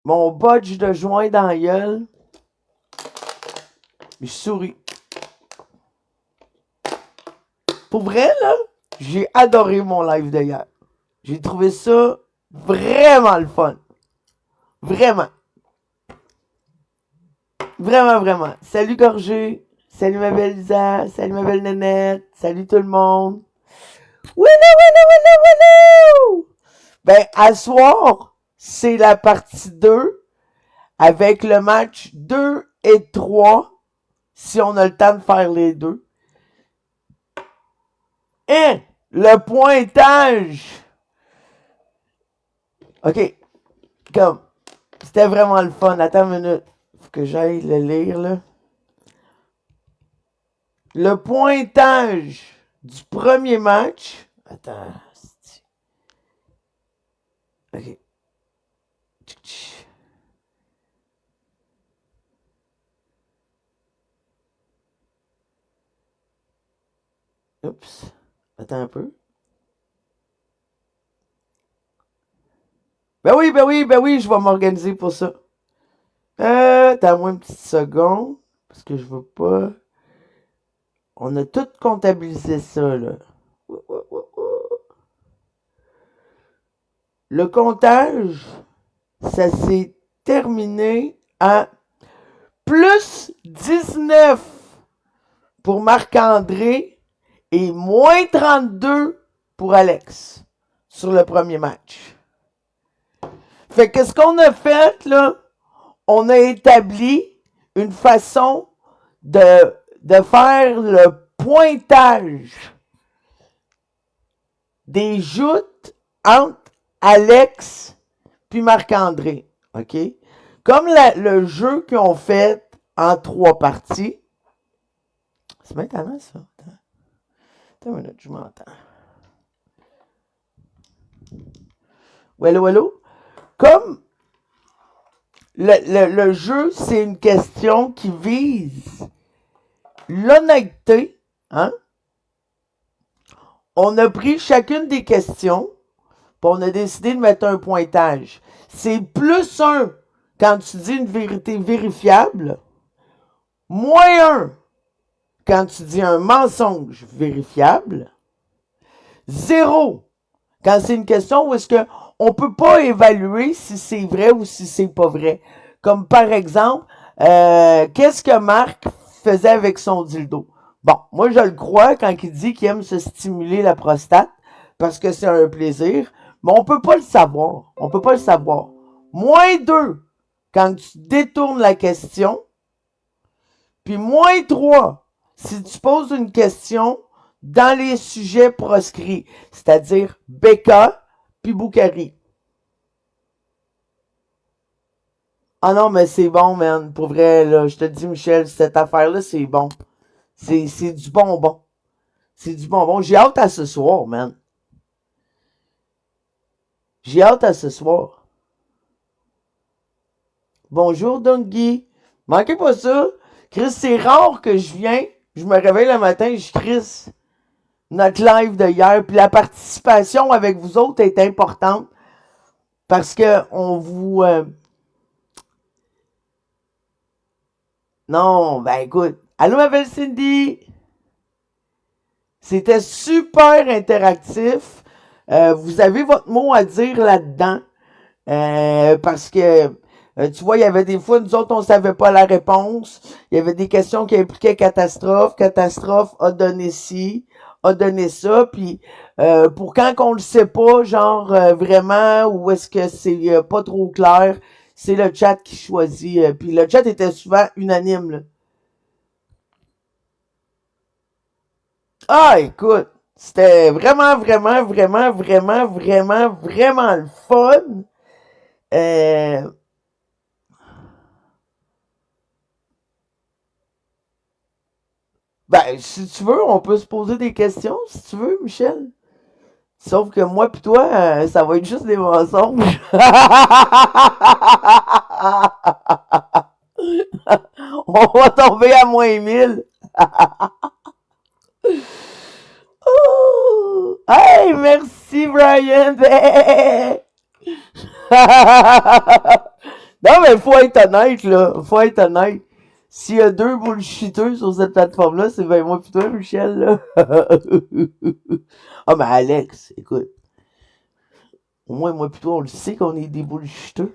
mon botch de joint dans la gueule. Je souris. Pour vrai, là, j'ai adoré mon live d'hier. J'ai trouvé ça vraiment le fun. Vraiment. Vraiment, vraiment. Salut Gorgé. Salut ma belle Lisa. Salut ma belle Nénette. Salut tout le monde. Wouhou! Ben, à soir, c'est la partie 2 avec le match 2 et 3, si on a le temps de faire les deux. Et le pointage. OK. Comme, c'était vraiment le fun. Attends une minute. Faut que j'aille le lire, là. Le pointage du premier match. Attends. OK. Oups. Attends un peu. Ben oui, je vais m'organiser pour ça. Attends-moi une petite seconde. Parce que je veux pas. On a tout comptabilisé ça, là. Le comptage, ça s'est terminé à plus 19 pour Marc-André et moins 32 pour Alex sur le premier match. Fait que ce qu'on a fait, là, on a établi une façon de faire le pointage des joutes entre Alex puis Marc-André. OK? Comme le jeu qu'ils ont fait en 3 parties. C'est maintenant ça. Attends une minute, je m'entends. Wello? Comme le jeu, c'est une question qui vise l'honnêteté, hein? On a pris chacune des questions, puis on a décidé de mettre un pointage. C'est plus 1 quand tu dis une vérité vérifiable, moins 1 quand tu dis un mensonge vérifiable, 0 quand c'est une question où est-ce que on peut pas évaluer si c'est vrai ou si c'est pas vrai. Comme par exemple, qu'est-ce que Marc faisait avec son dildo? Bon, moi je le crois quand il dit qu'il aime se stimuler la prostate parce que c'est un plaisir, mais on peut pas le savoir. On peut pas le savoir. Moins 2 quand tu détournes la question, puis moins 3 si tu poses une question dans les sujets proscrits, c'est-à-dire Becca puis Boukari. Ah non, mais c'est bon, man. Pour vrai, là, je te dis, Michel, cette affaire-là, c'est bon. C'est du bonbon. C'est du bonbon. J'ai hâte à ce soir, man. J'ai hâte à ce soir. Bonjour, Dungy. Manquez pas ça. Chris, c'est rare que je viens. Je me réveille le matin, je Chris. Notre live de hier. Puis la participation avec vous autres est importante. Parce que on vous... Non, ben écoute. Allô, ma belle Cindy. C'était super interactif. Vous avez votre mot à dire là-dedans. Parce que, tu vois, il y avait des fois, nous autres, on savait pas la réponse. Il y avait des questions qui impliquaient catastrophe. Catastrophe a donné ci, a donné ça. Puis, pour quand qu'on le sait pas, genre, vraiment, ou est-ce que c'est pas trop clair, c'est le chat qui choisit. Puis le chat était souvent unanime, là. Ah, écoute, c'était vraiment le fun. Euh, ben, si tu veux, on peut se poser des questions, si tu veux, Michel. Sauf que moi pis toi, ça va être juste des mensonges. On va tomber à -1000. Oh! Hey, merci, Brian. mais faut être honnête, là. Faut être honnête. S'il y a deux bullshiteux sur cette plateforme-là, c'est bien moi pis toi, Michel, là. Ah, mais Alex, écoute. Au moins, moi pis toi, on le sait qu'on est des bullshiteux.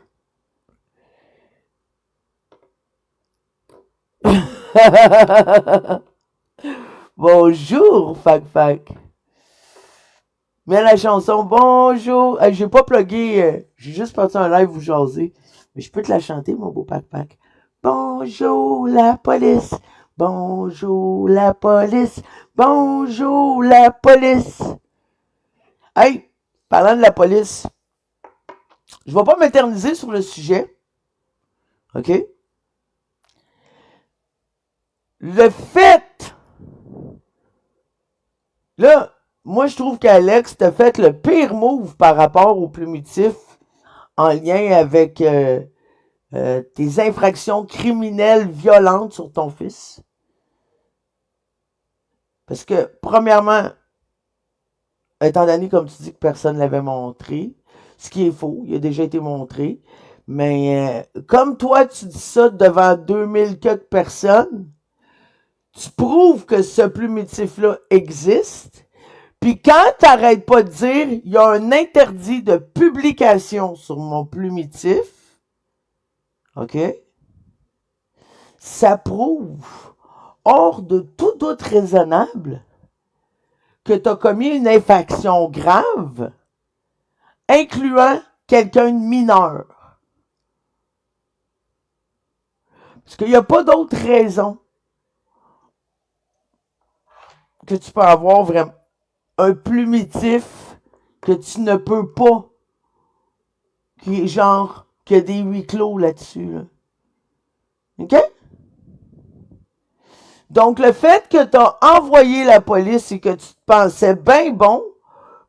Bonjour, Fac. Mais la chanson Bonjour. J'ai pas plugué. J'ai juste parti un live vous jaser. Mais je peux te la chanter, mon beau Pac. Bonjour la police. Bonjour la police. Bonjour la police. Hey, parlant de la police, je vais pas m'éterniser sur le sujet. OK? Le fait. Là, moi, je trouve qu'Alex t'a fait le pire move par rapport au plumitif en lien avec tes infractions criminelles violentes sur ton fils. Parce que, premièrement, étant donné, comme tu dis, que personne ne l'avait montré, ce qui est faux, il a déjà été montré, mais comme toi, tu dis ça devant 2000 quelques personnes, tu prouves que ce plumitif-là existe. Puis quand t'arrêtes pas de dire, il y a un interdit de publication sur mon plumitif, OK? Ça prouve, hors de tout doute raisonnable, que t'as commis une infraction grave, incluant quelqu'un de mineur. Parce qu'il n'y a pas d'autre raison que tu peux avoir vraiment un plumitif que tu ne peux pas, qui est genre, qu'il y a des huis clos là-dessus. Là. OK? Donc, le fait que tu as envoyé la police et que tu te pensais bien bon,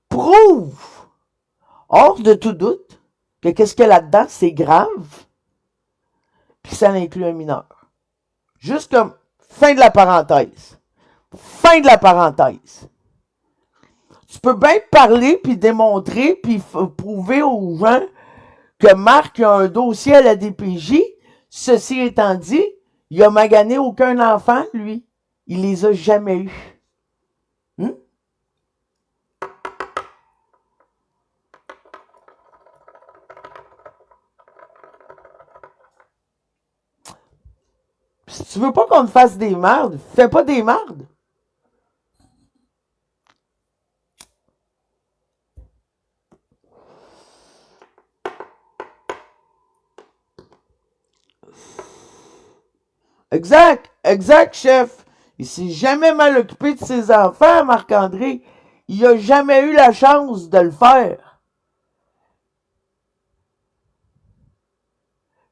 prouve, hors de tout doute, que qu'est-ce qu'il y a là-dedans, c'est grave, puis ça inclut un mineur. Juste comme fin de la parenthèse. Fin de la parenthèse. Tu peux bien parler, puis démontrer, puis prouver aux gens que Marc a un dossier à la DPJ. Ceci étant dit, il a magané aucun enfant, lui. Il les a jamais eus. Si tu veux pas qu'on te fasse des merdes, fais pas des merdes. Exact, chef. Il s'est jamais mal occupé de ses enfants, Marc-André. Il a jamais eu la chance de le faire.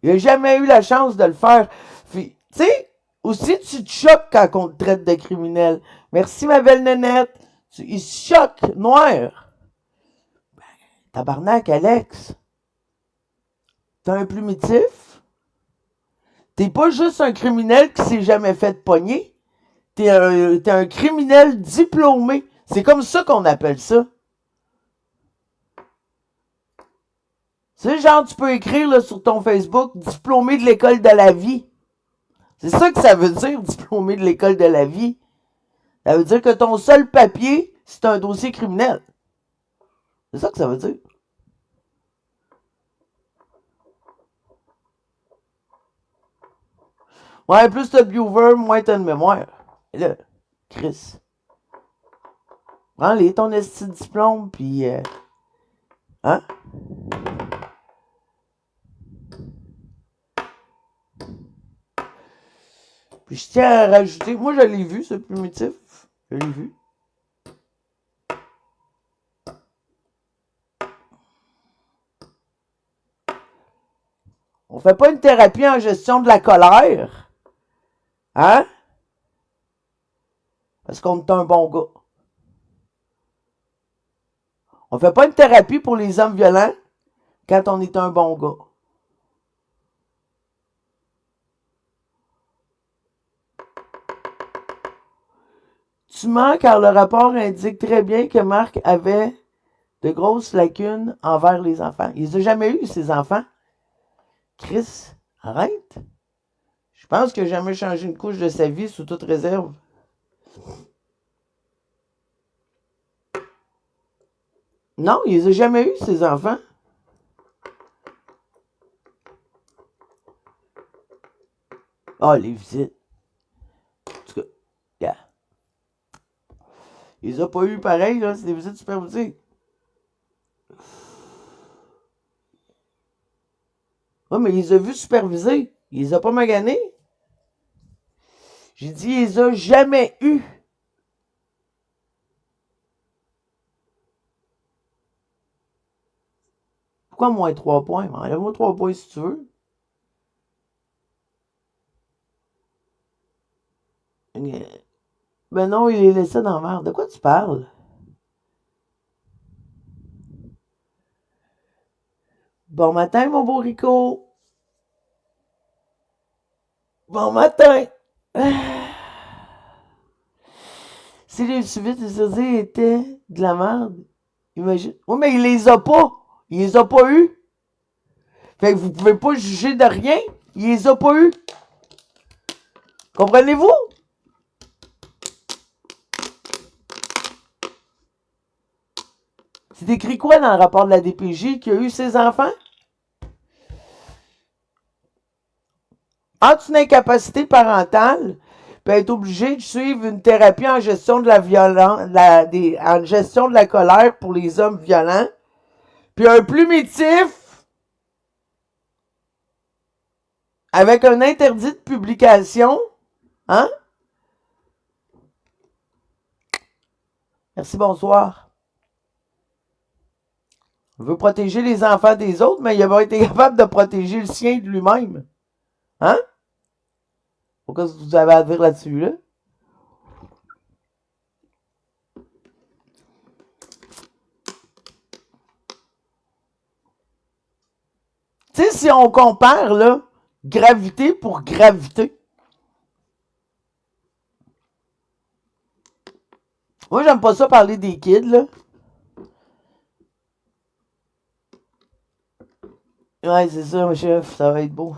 Il a jamais eu la chance de le faire. Puis, tu sais, aussi, tu te choques quand on te traite de criminel. Merci, ma belle nénette. Il se choque, noir. Ben, tabarnak, Alex. T'as un plumitif? T'es pas juste un criminel qui s'est jamais fait pogner. T'es un criminel diplômé. C'est comme ça qu'on appelle ça. C'est genre, tu peux écrire là, sur ton Facebook, diplômé de l'école de la vie. C'est ça que ça veut dire, diplômé de l'école de la vie. Ça veut dire que ton seul papier, c'est un dossier criminel. C'est ça que ça veut dire. Ouais, plus t'as de viewers, moins t'as de mémoire. Et là, Chris. Prends-les, ton esti de diplôme, puis... hein? Puis je tiens à rajouter... Moi, je l'ai vu, ce primitif. Je l'ai vu. On fait pas une thérapie en gestion de la colère. Hein? Parce qu'on est un bon gars. On fait pas une thérapie pour les hommes violents quand on est un bon gars. Tu mens car le rapport indique très bien que Marc avait de grosses lacunes envers les enfants. Il n'a jamais eu, ces enfants. Chris, Arrête. Je pense qu'il n'a jamais changé une couche de sa vie sous toute réserve. Non, il les a jamais eu, ses enfants. Ah, les visites. En tout cas, yeah. Il les a pas eu pareil, là. C'est des visites supervisées. Oui, mais il les a vus supervisés. Il les a pas maganés. J'ai dit, il les a jamais eu. Pourquoi moins 3 points? Enlève-moi 3 points si tu veux. Ben non, il les laissait dans la merde. De quoi tu parles? Bon matin, mon beau Rico. Bon matin. Si les suivis des SD étaient de la merde, imagine. Oui, mais il les a pas. Il les a pas eu. Fait que vous pouvez pas juger de rien. Il les a pas eu. Comprenez-vous? C'est écrit quoi dans le rapport de la DPJ qui a eu ses enfants? Entre une incapacité parentale, peut être obligé de suivre une thérapie en gestion de la violence, en gestion de la colère pour les hommes violents, puis un plumitif avec un interdit de publication, hein? Merci, bonsoir. Il veut protéger les enfants des autres, mais il n'a pas été capable de protéger le sien de lui-même. Hein? Pourquoi vous avez à dire là-dessus, là? Tu sais, si on compare, là, gravité pour gravité. Moi, j'aime pas ça parler des kids, là. Ouais, c'est ça, mon chef, ça va être beau.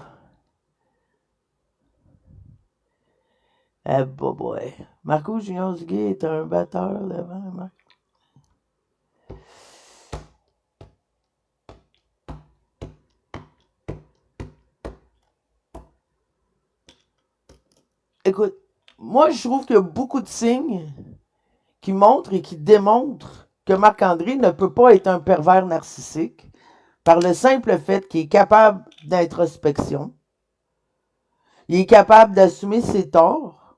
Eh, boy. Marco Junior Duguay est un batteur, là. Écoute, moi, je trouve qu'il y a beaucoup de signes qui montrent et qui démontrent que Marc-André ne peut pas être un pervers narcissique par le simple fait qu'il est capable d'introspection, il est capable d'assumer ses torts,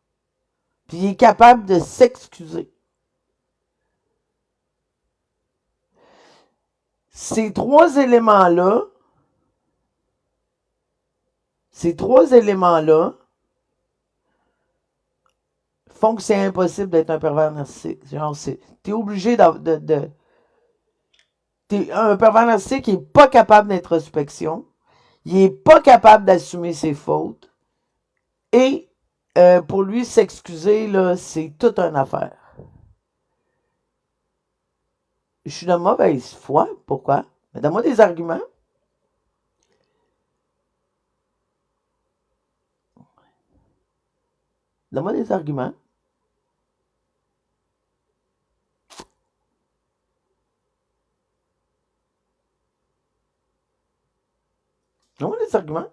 puis il est capable de s'excuser. Ces trois éléments-là font que c'est impossible d'être un pervers narcissique. Genre, t'es obligé un pervers narcissique qui n'est pas capable d'introspection, il n'est pas capable d'assumer ses fautes, et pour lui s'excuser, là, c'est toute une affaire. Je suis de mauvaise foi. Pourquoi? Mais donne-moi des arguments. Donne-moi des arguments. Donne-moi des arguments.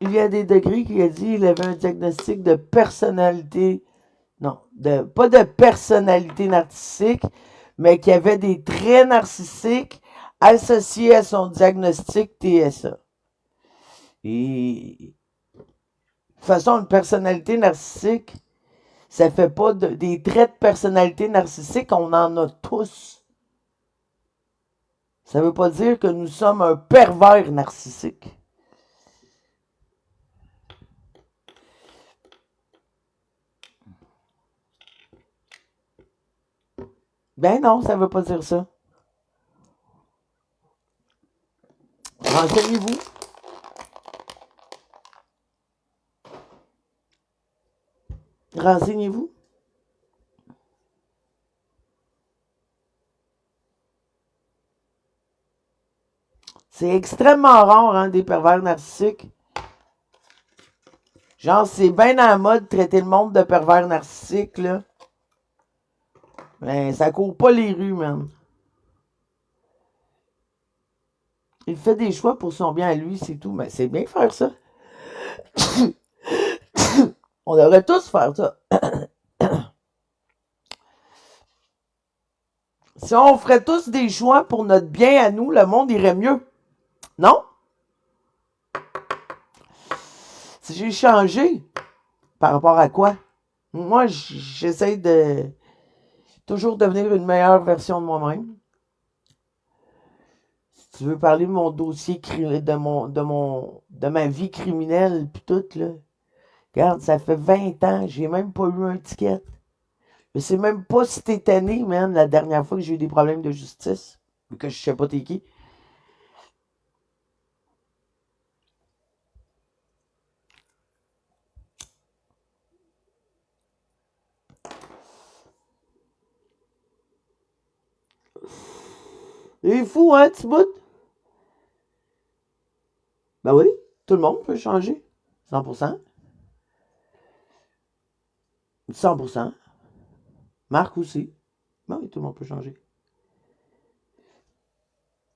Il y a des degrés qui a dit qu'il avait un diagnostic de personnalité. Non, pas de personnalité narcissique, mais qu'il y avait des traits narcissiques associés à son diagnostic TSA. Et de toute façon, une personnalité narcissique, ça fait pas des traits de personnalité narcissique, on en a tous. Ça veut pas dire que nous sommes un pervers narcissique. Ben non, ça veut pas dire ça. Renseignez-vous. Renseignez-vous. C'est extrêmement rare, hein, des pervers narcissiques. Genre, c'est bien à la mode de traiter le monde de pervers narcissique, là. Mais ça court pas les rues, man. Il fait des choix pour son bien à lui, c'est tout. Mais c'est bien faire ça. On devrait tous faire ça. Si on ferait tous des choix pour notre bien à nous, le monde irait mieux. Non? Si j'ai changé, par rapport à quoi? Moi, j'essaie de toujours devenir une meilleure version de moi-même. Si tu veux parler de mon dossier, de ma vie criminelle, pis tout, là. Regarde, ça fait 20 ans, j'ai même pas eu un ticket. Je sais même pas si t'es né, man, la dernière fois que j'ai eu des problèmes de justice. Ou que je sais pas t'es qui. C'est fou, hein, petit bout? Ben oui, tout le monde peut changer. 100%. 100%. Marc aussi. Ben oui, tout le monde peut changer.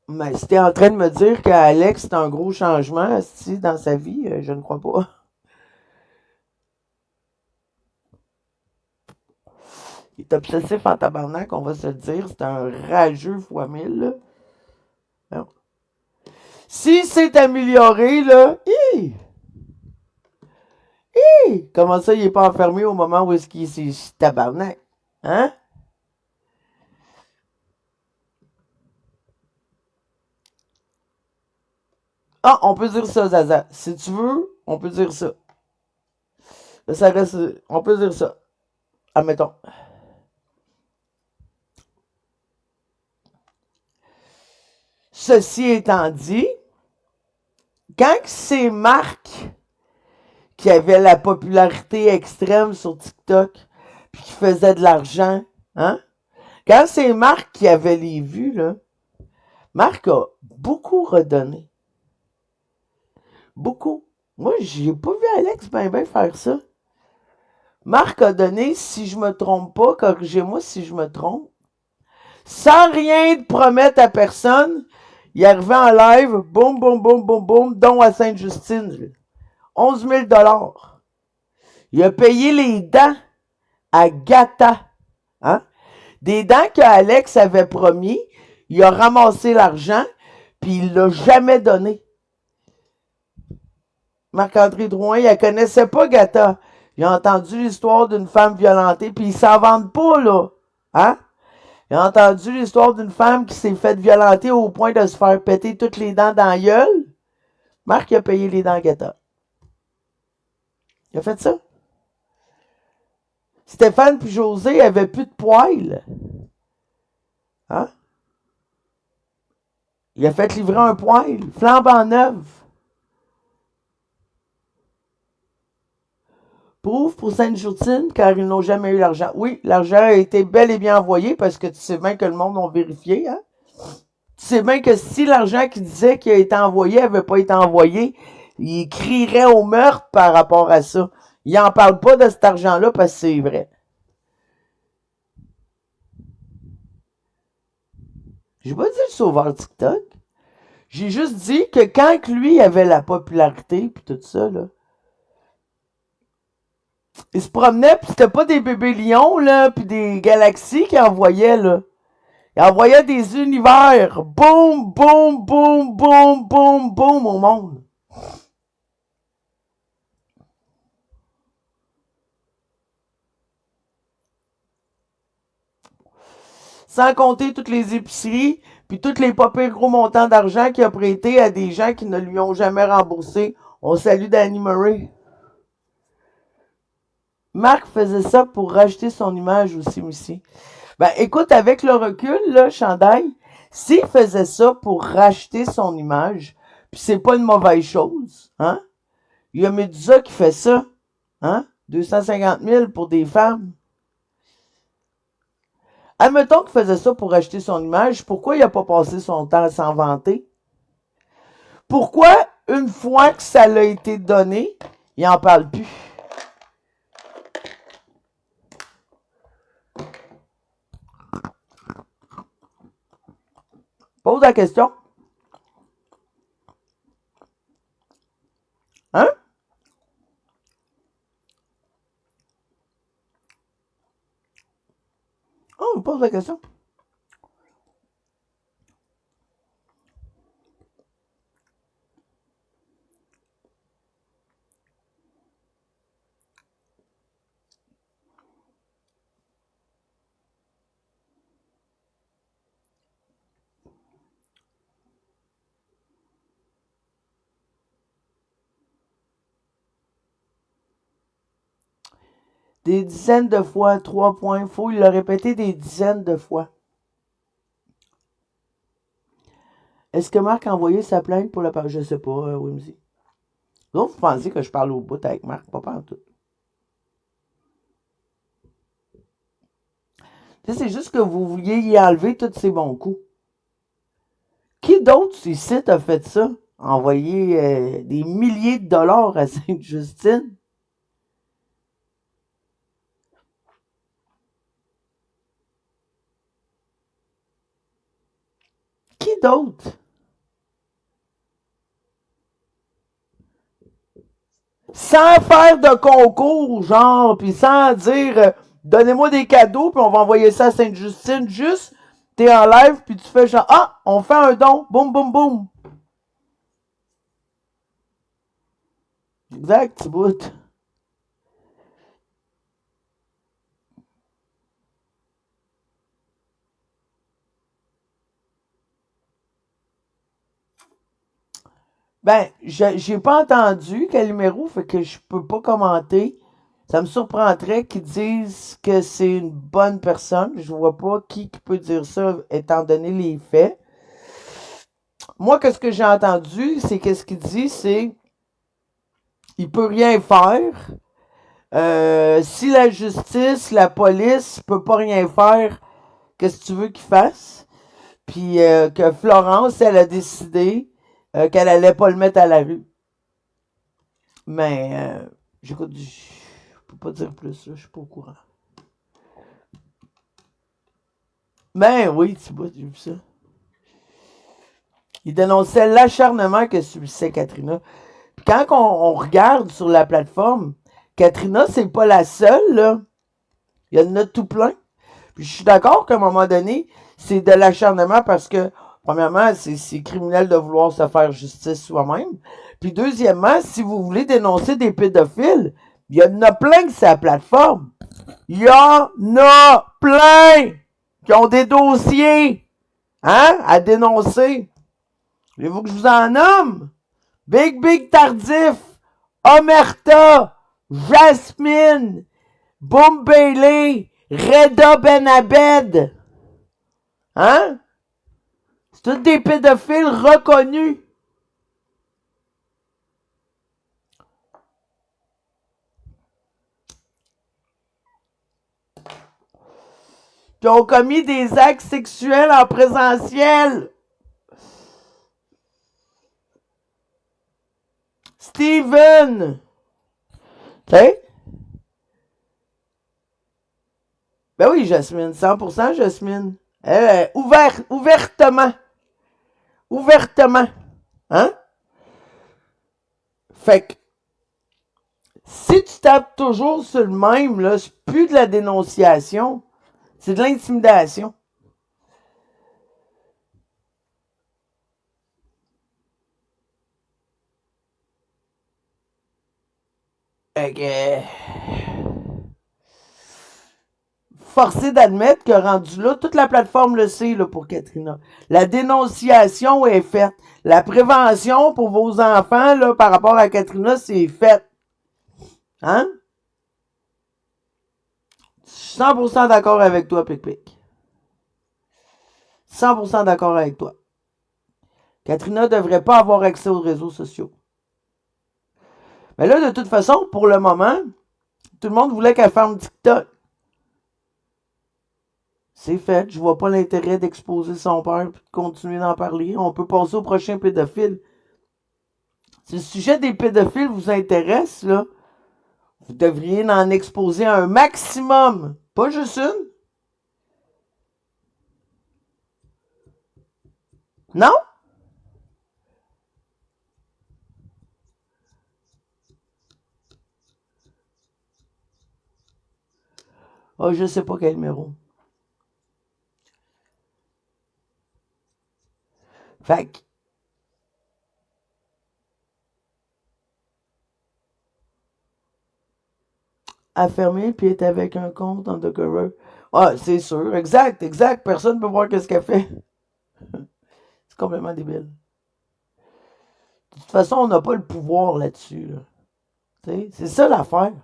Mais si t'es en train de me dire qu'Alex, c'est un gros changement, si, dans sa vie, je ne crois pas. Il est obsessif en tabarnak, on va se le dire. C'est un rageux fois 1000, là. Non. Si c'est amélioré, là, comment ça, il n'est pas enfermé au moment où est-ce qu'il est tabarnak? Hein? Ah, on peut dire ça, Zaza. Si tu veux, on peut dire ça. Ça reste. On peut dire ça. Admettons. Ceci étant dit, quand c'est Marc qui avait la popularité extrême sur TikTok, puis qui faisait de l'argent, hein? Quand c'est Marc qui avait les vues, là, Marc a beaucoup redonné. Beaucoup. Moi, j'ai pas vu Alex ben faire ça. Marc a donné, si je me trompe pas, corrigez-moi si je me trompe, sans rien de promettre à personne, il est arrivé en live, boum, boum, boum, boum, boum, don à Sainte-Justine. 11 000 $. Il a payé les dents à Gata. Hein? Des dents que Alex avait promis, il a ramassé l'argent, puis il l'a jamais donné. Marc-André Drouin, il ne connaissait pas Gata. Il a entendu l'histoire d'une femme violentée, puis il s'en vante pas, là. Hein? Il a entendu l'histoire d'une femme qui s'est faite violenter au point de se faire péter toutes les dents dans la gueule. Marc a payé les dents à Gata. Il a fait ça. Stéphane puis José avaient plus de poils. Hein? Il a fait livrer un poil, flambant neuf. Prouve pour Sainte-Justine, car ils n'ont jamais eu l'argent. Oui, l'argent a été bel et bien envoyé, parce que tu sais bien que le monde a vérifié. Hein? Tu sais bien que si l'argent qui disait qu'il a été envoyé n'avait pas été envoyé, il crierait au meurtre par rapport à ça. Il n'en parle pas de cet argent-là parce que c'est vrai. J'ai pas dit le sauveur TikTok. J'ai juste dit que quand lui avait la popularité puis tout ça, là, il se promenait puis c'était pas des bébés lions, là, puis des galaxies qu'il envoyait, là. Il envoyait des univers. Boum, boum, boum, boum, boum, boum au monde. Sans compter toutes les épiceries, puis tous les pas pires gros montants d'argent qu'il a prêté à des gens qui ne lui ont jamais remboursé. On salue Danny Murray. Marc faisait ça pour racheter son image aussi. Ben, écoute, avec le recul, là, Chandail, s'il faisait ça pour racheter son image, puis c'est pas une mauvaise chose, hein? Il y a Medusa qui fait ça, hein? 250 000 pour des femmes. Admettons qu'il faisait ça pour racheter son image, pourquoi il n'a pas passé son temps à s'en vanter? Pourquoi, une fois que ça l'a été donné, il n'en parle plus? Pose la question. Hein? Oh, on pose la question. Des dizaines de fois, 3 points. Il faut le répéter des dizaines de fois. Est-ce que Marc a envoyé sa plainte pour la part? Je sais pas, Whimsy. Donc, vous pensez que je parle au bout avec Marc? Pas en tout. C'est juste que vous vouliez y enlever tous ces bons coups. Qui d'autre ici a fait ça? Envoyer des milliers de dollars à Sainte-Justine? Qui d'autre? Sans faire de concours, genre, puis sans dire donnez-moi des cadeaux, puis on va envoyer ça à Sainte-Justine. Juste, t'es en live, puis tu fais genre, ah, on fait un don, boum, boum, boum. Exact, tu bout. Ben, j'ai pas entendu Calimero, fait que je peux pas commenter. Ça me surprendrait qu'ils disent que c'est une bonne personne. Je vois pas qui peut dire ça étant donné les faits. Moi, qu'est-ce que j'ai entendu, c'est qu'est-ce qu'il dit, c'est il peut rien faire. Si la justice, la police peut pas rien faire, qu'est-ce que tu veux qu'il fasse? Puis que Florence, elle a décidé qu'elle allait pas le mettre à la rue. Mais j'écoute, je peux pas dire plus, là, je suis pas au courant. Ben oui, tu vois, j'ai vu ça. Il dénonçait l'acharnement que subissait Katrina. Puis quand on regarde sur la plateforme, Katrina, c'est pas la seule, là. Il y en a tout plein. Puis je suis d'accord qu'à un moment donné, c'est de l'acharnement parce que, premièrement, c'est criminel de vouloir se faire justice soi-même. Puis deuxièmement, si vous voulez dénoncer des pédophiles, il y en a plein sur la plateforme. Il y en a plein qui ont des dossiers, hein, à dénoncer. Voulez-vous que je vous en nomme? Big Tardif, Omerta, Jasmine, Boom Bailey, Reda Ben Abed. Hein? C'est tous des pédophiles reconnus. Qui ont commis des actes sexuels en présentiel. Steven. Tu sais? Ben oui, Jasmine. 100% Jasmine. Elle, ouvertement. Ouvertement. Hein? Fait que, si tu tapes toujours sur le même, là, c'est plus de la dénonciation. C'est de l'intimidation. Fait que, forcé d'admettre que rendu là, toute la plateforme le sait là, pour Katrina. La dénonciation est faite. La prévention pour vos enfants là, par rapport à Katrina, c'est fait. Hein? Je suis 100% d'accord avec toi, Pic-Pic. 100% d'accord avec toi. Katrina ne devrait pas avoir accès aux réseaux sociaux. Mais là, de toute façon, pour le moment, tout le monde voulait qu'elle ferme TikTok. C'est fait. Je vois pas l'intérêt d'exposer son père et de continuer d'en parler. On peut passer au prochain pédophile. Si le sujet des pédophiles vous intéresse, là, vous devriez en exposer un maximum. Pas juste une. Non? Oh, je sais pas quel numéro. Fait que, affermé puis est avec un compte undercover. Ah, c'est sûr. Exact, exact. Personne ne peut voir qu'est-ce qu'elle fait. C'est complètement débile. De toute façon, on n'a pas le pouvoir là-dessus. Là. C'est ça l'affaire.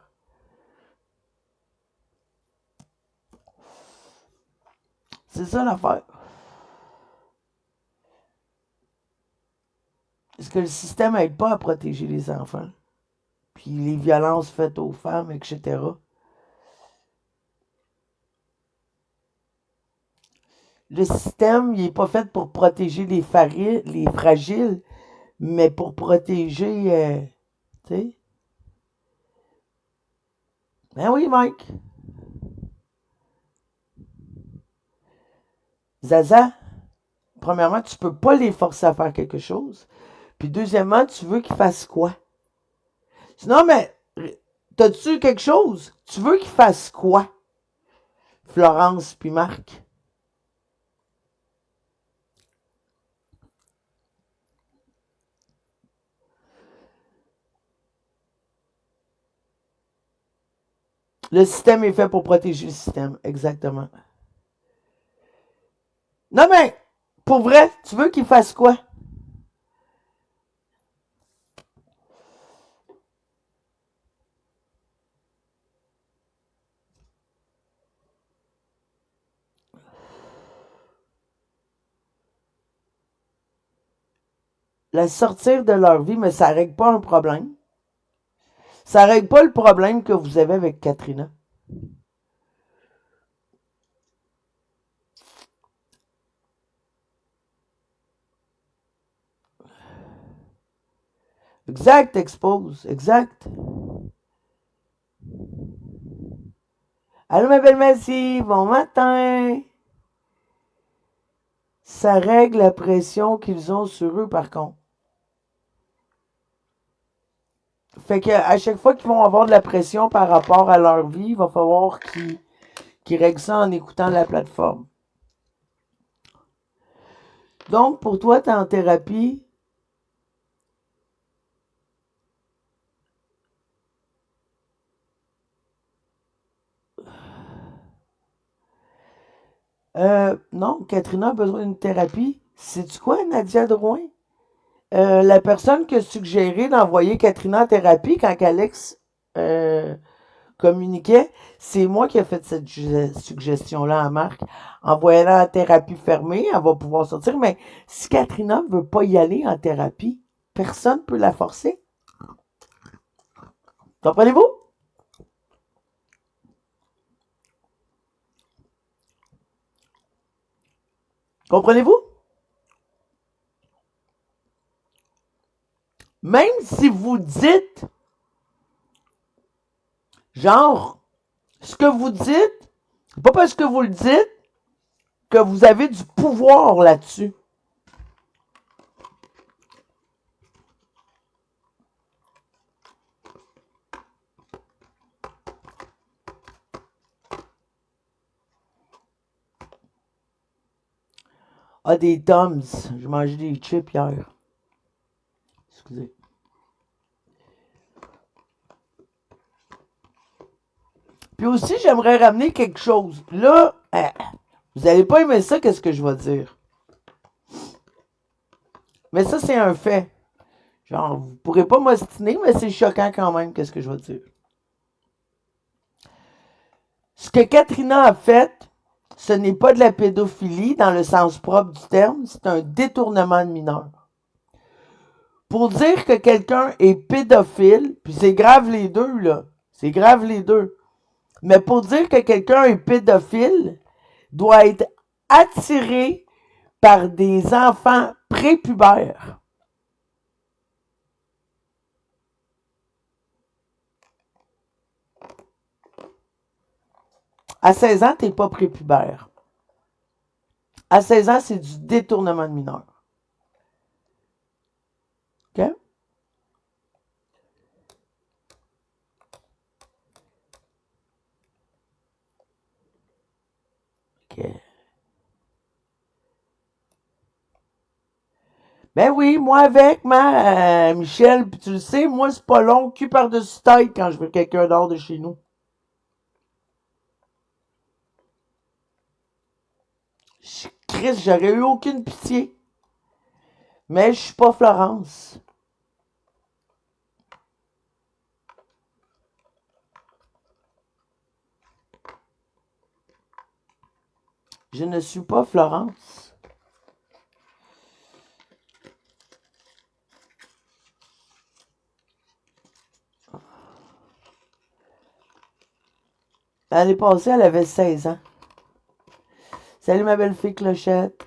C'est ça l'affaire. Est-ce que le système n'aide pas à protéger les enfants? Puis les violences faites aux femmes, etc. Le système, il n'est pas fait pour protéger les fragiles, mais pour protéger, tu sais. Ben oui, Mike. Zaza, premièrement, tu peux pas les forcer à faire quelque chose. Puis deuxièmement, tu veux qu'ils fassent quoi? Non, mais t'as-tu quelque chose? Tu veux qu'ils fassent quoi? Florence puis Marc. Le système est fait pour protéger le système, exactement. Non, mais, pour vrai, tu veux qu'ils fassent quoi? La sortir de leur vie, mais ça règle pas un problème. Ça règle pas le problème que vous avez avec Katrina. Exact, expose. Exact. Allô, ma belle Massy, bon matin. Ça règle la pression qu'ils ont sur eux, par contre. Fait que à chaque fois qu'ils vont avoir de la pression par rapport à leur vie, il va falloir qu'ils règlent ça en écoutant la plateforme. Donc, pour toi, tu es en thérapie. Non, Katrina a besoin d'une thérapie. Sais-tu quoi, Nadia Drouin? La personne qui a suggéré d'envoyer Katrina en thérapie quand Alex communiquait, c'est moi qui ai fait cette suggestion-là à Marc. Envoyez-la en thérapie fermée, elle va pouvoir sortir. Mais si Katrina ne veut pas y aller en thérapie, personne ne peut la forcer. Comprenez-vous? Comprenez-vous? Même si vous dites, genre, ce que vous dites, c'est pas parce que vous le dites que vous avez du pouvoir là-dessus. Ah, des Toms. J'ai mangé des chips hier. Excusez. Puis aussi, j'aimerais ramener quelque chose. Là, vous n'allez pas aimer ça, qu'est-ce que je vais dire. Mais ça, c'est un fait. Genre, vous pourrez pas m'ostiner, mais c'est choquant quand même, qu'est-ce que je vais dire. Ce que Katrina a fait, ce n'est pas de la pédophilie dans le sens propre du terme, c'est un détournement de mineur. Pour dire que quelqu'un est pédophile, puis c'est grave les deux, là. C'est grave les deux. Mais pour dire que quelqu'un est pédophile, doit être attiré par des enfants prépubères. À 16 ans, tu n'es pas prépubère. À 16 ans, c'est du détournement de mineur. OK? OK. Ben oui, moi avec, Michel, puis tu le sais, moi, c'est pas long, cul par-dessus tête quand je veux quelqu'un dehors de chez nous. Chris, j'aurais eu aucune pitié. Mais je suis pas Florence. Je ne suis pas Florence. L'année passée, elle avait 16 ans. Salut ma belle fille Clochette.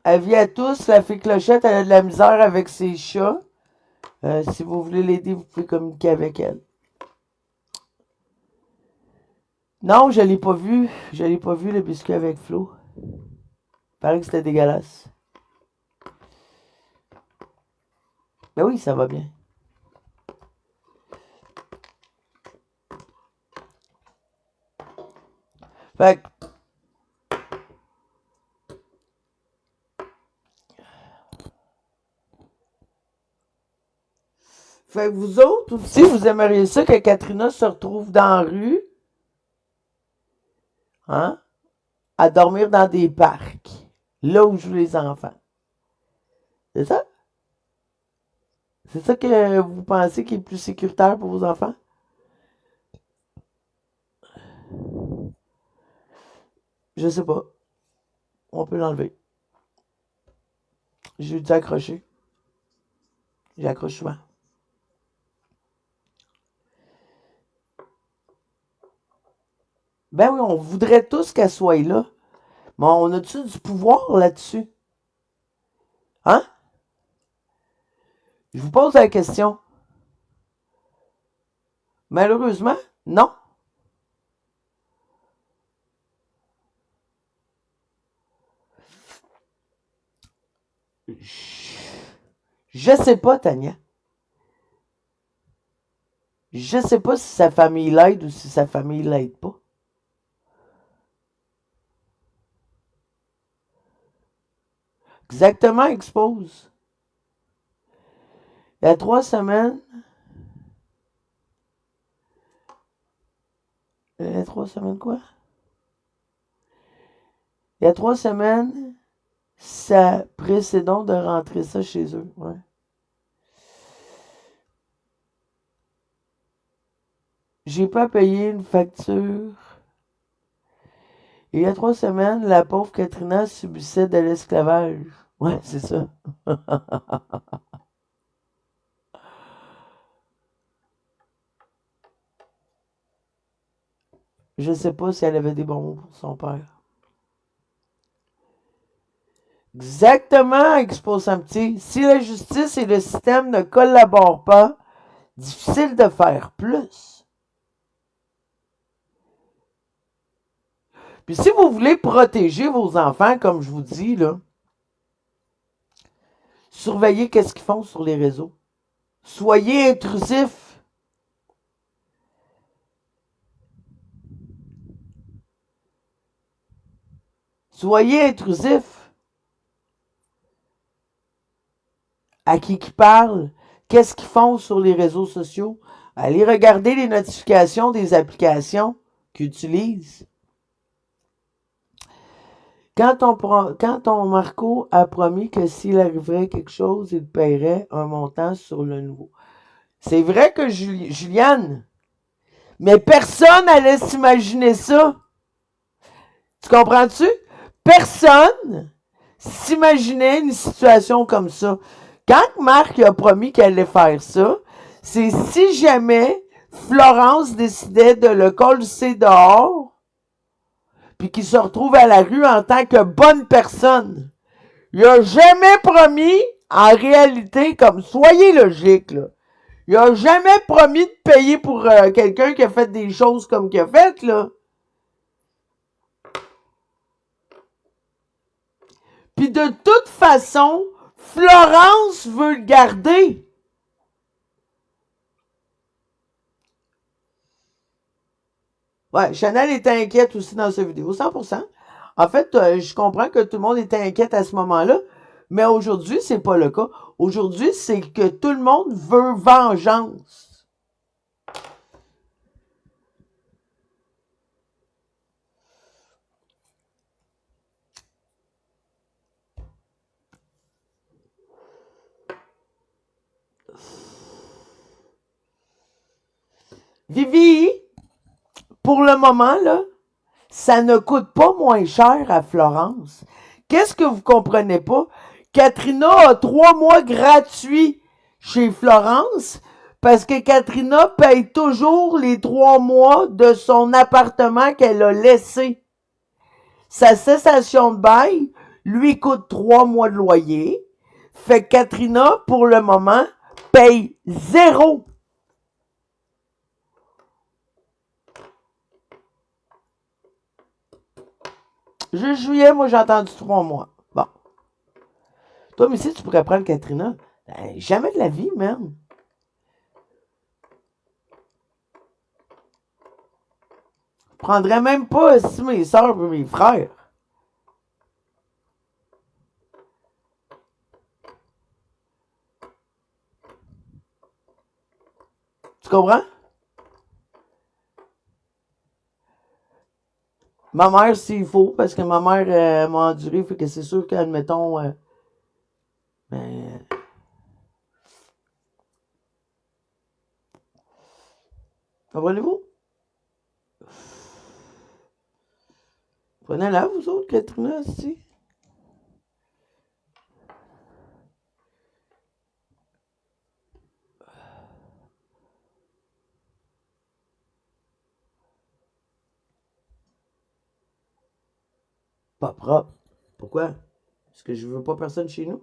Elle vit à tous, la fille Clochette, elle a de la misère avec ses chats. Si vous voulez l'aider, vous pouvez communiquer avec elle. Non, je l'ai pas vu. Je l'ai pas vu, le biscuit avec Flo. Il paraît que c'était dégueulasse. Ben oui, ça va bien. Fait que vous autres aussi, vous aimeriez ça que Katrina se retrouve dans la rue, hein, à dormir dans des parcs, là où jouent les enfants. C'est ça? C'est ça que vous pensez qui est plus sécuritaire pour vos enfants? Je sais pas. On peut l'enlever. J'ai dû accrocher. J'accroche souvent. Ben oui, on voudrait tous qu'elle soit là. Mais on a-tu du pouvoir là-dessus? Hein? Je vous pose la question. Malheureusement, non. Je sais pas, Tania. Je sais pas si sa famille l'aide ou si sa famille l'aide pas. Exactement, expose. Il y a 3 semaines. Il y a 3 semaines quoi? Il y a 3 semaines, ça précédent de rentrer ça chez eux. Ouais. J'ai pas payé une facture. Et il y a 3 semaines, la pauvre Katrina subissait de l'esclavage. Ouais, c'est ça. Je sais pas si elle avait des bons mots pour son père. Exactement, expose un petit. Si la justice et le système ne collaborent pas, difficile de faire plus. Puis si vous voulez protéger vos enfants, comme je vous dis, là, surveillez qu'est-ce qu'ils font sur les réseaux. Soyez intrusifs. Soyez intrusifs. À qui parle? Qu'est-ce qu'ils font sur les réseaux sociaux? Allez regarder les notifications des applications qu'ils utilisent. Quand ton Marco a promis que s'il arriverait quelque chose, il paierait un montant sur le nouveau. C'est vrai que Juliane, mais personne n'allait s'imaginer ça. Tu comprends-tu? Personne s'imaginait une situation comme ça. Quand Marc a promis qu'elle allait faire ça, c'est si jamais Florence décidait de le coller dehors, puis qu'il se retrouve à la rue en tant que bonne personne. Il a jamais promis, en réalité, comme soyez logique, là. Il a jamais promis de payer pour quelqu'un qui a fait des choses comme qu'il a fait, là. Puis de toute façon, Florence veut le garder. Ouais, Chanel était inquiète aussi dans cette vidéo, 100%. En fait, je comprends que tout le monde était inquiète à ce moment-là, mais aujourd'hui, c'est pas le cas. Aujourd'hui, c'est que tout le monde veut vengeance. Vivi, pour le moment, là, ça ne coûte pas moins cher à Florence. Qu'est-ce que vous comprenez pas? Katrina a 3 mois gratuits chez Florence parce que Katrina paye toujours les 3 mois de son appartement qu'elle a laissé. Sa cessation de bail lui coûte 3 mois de loyer. Fait que Katrina, pour le moment, paye 0. Juste juillet, moi, j'ai entendu 3 mois. Bon. Toi, mais si tu pourrais prendre Katrina, ben, jamais de la vie, même. Je prendrais même pas si mes soeurs et mes frères. Tu comprends? Ma mère, s'il faut, parce que ma mère m'a enduré, fait que c'est sûr qu'admettons, ben, comprenez-vous? Prenez-la, vous autres, Katrina, aussi. Pas propre. Pourquoi? Parce que je veux pas personne chez nous.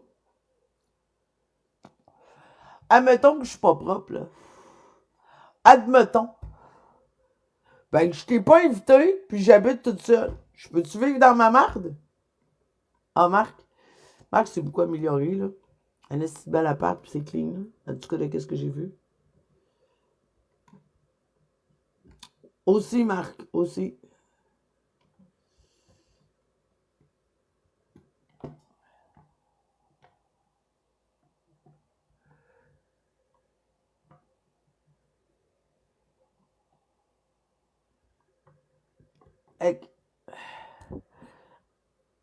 Admettons que je suis pas propre, là. Admettons. Ben, je t'ai pas invité, puis j'habite toute seule. Je peux-tu vivre dans ma marde? Ah, Marc? Marc, c'est beaucoup amélioré, là. Elle est si belle appart, puis c'est clean, là. En tout cas, de qu'est-ce que j'ai vu. Aussi, Marc, aussi.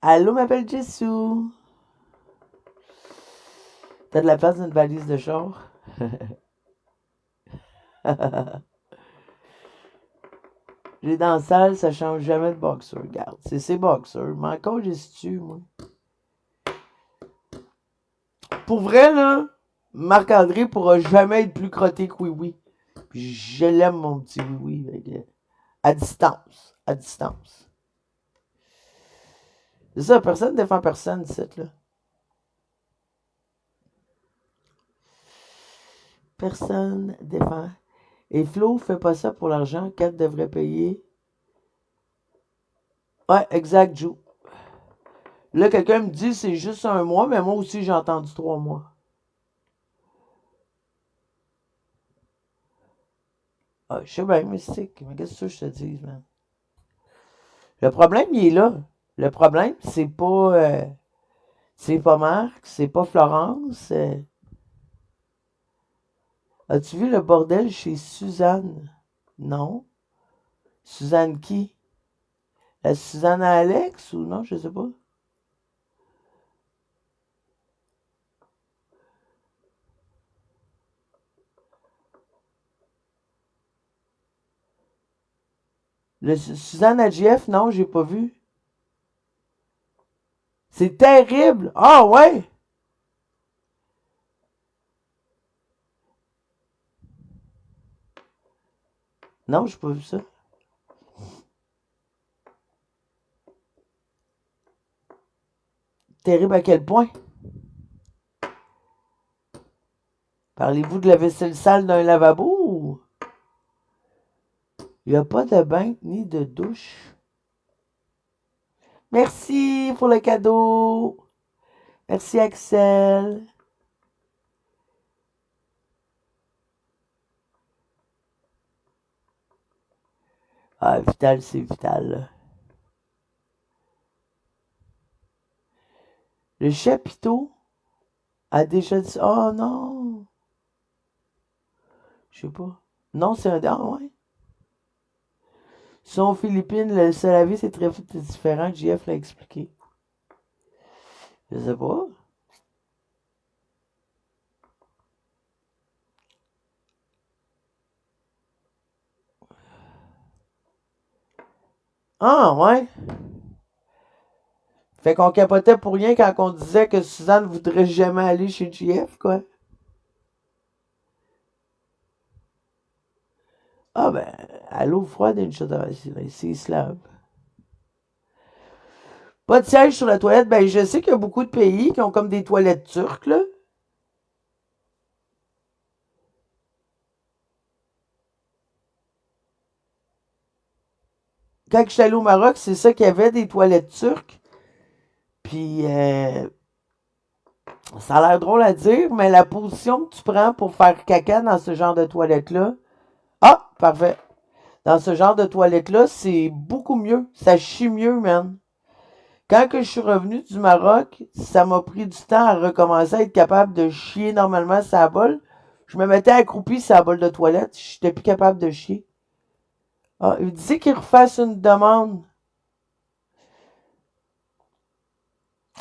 Allô, m'appelle Jessou. T'as de la place dans une valise de char? Les dents sales, ça change jamais de boxer. Regarde, c'est ces boxers. Mais encore, j'ai su, moi. Pour vrai, là, Marc-André pourra jamais être plus crotté que Oui-Oui. Puis je l'aime, mon petit Oui-Oui. À distance. À distance. C'est ça, personne ne défend personne, cette là. Personne défend. Et Flo fait pas ça pour l'argent. Kat devrait payer. Ouais, exact, Joe. Là, quelqu'un me dit c'est juste un mois, mais moi aussi j'ai entendu 3 mois. Ah, je sais bien, mystique. Mais qu'est-ce que je te dis, man? Le problème, il est là. Le problème, c'est pas Marc, c'est pas Florence. As-tu vu le bordel chez Suzanne? Non. Suzanne qui? La Suzanne à Alex ou non, je sais pas. Le Suzanne à JF, non, j'ai pas vu. C'est terrible. Ah ouais. Non, j'ai pas vu ça. Terrible à quel point? Parlez-vous de la vaisselle sale d'un lavabo ou... Il n'y a pas de bain ni de douche. Merci pour le cadeau. Merci, Axel. Ah, Vital, c'est Vital. Le chapiteau a déjà dit... Oh non! Je sais pas. Non, c'est un... Ah, ouais. Son Philippines, le Salavi, c'est très différent. JF l'a expliqué. Je sais pas. Ah, ouais. Fait qu'on capotait pour rien quand on disait que Suzanne voudrait jamais aller chez JF, quoi. Ah, ben, à l'eau froide, une chose à c'est slave. Pas de siège sur la toilette. Ben, je sais qu'il y a beaucoup de pays qui ont comme des toilettes turques, là. Quand je suis allé au Maroc, c'est ça qu'il y avait, des toilettes turques. Puis, ça a l'air drôle à dire, mais la position que tu prends pour faire caca dans ce genre de toilette-là, ah, parfait. Dans ce genre de toilette-là, c'est beaucoup mieux. Ça chie mieux, man. Quand que je suis revenu du Maroc, ça m'a pris du temps à recommencer à être capable de chier normalement sa bol. Je me mettais accroupi sur la bol de toilette. J'étais plus capable de chier. Ah, il disait qu'il refasse une demande.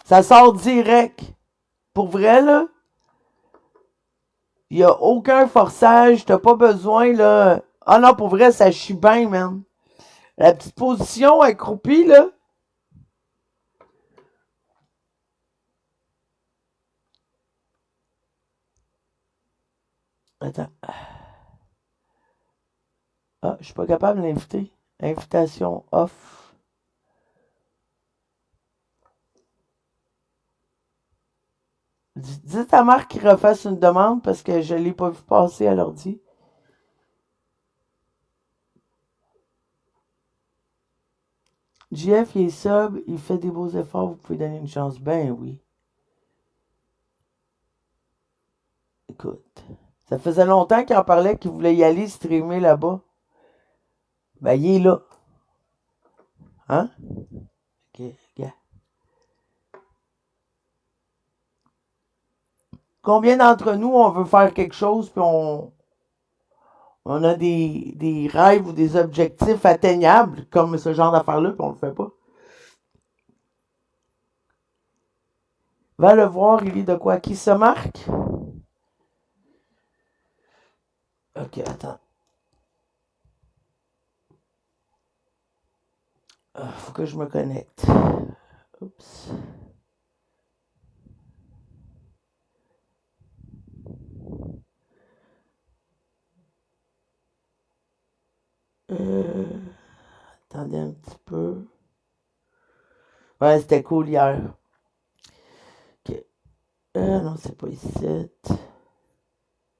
Ça sort direct. Pour vrai, là, il n'y a aucun forçage. T'as pas besoin, là. Ah non, pour vrai, ça chie bien, man. La petite position accroupie, là. Attends. Ah, je suis pas capable de l'inviter. Invitation off. Dis à Marc qu'il refasse une demande parce que je l'ai pas vu passer à l'ordi. JF, il est sub, il fait des beaux efforts, vous pouvez donner une chance. Ben oui. Écoute. Ça faisait longtemps qu'il en parlait qu'il voulait y aller streamer là-bas. Ben, il est là. Hein? Ok, gars. Combien d'entre nous, on veut faire quelque chose, puis on a des rêves ou des objectifs atteignables, comme ce genre d'affaires-là, puis on le fait pas? Va le voir, il est de quoi? Qui se marque? Ok, attends. Faut que je me connecte. Oups. Attendez un petit peu. Ouais, c'était cool hier. Ok. Non, c'est pas ici. Les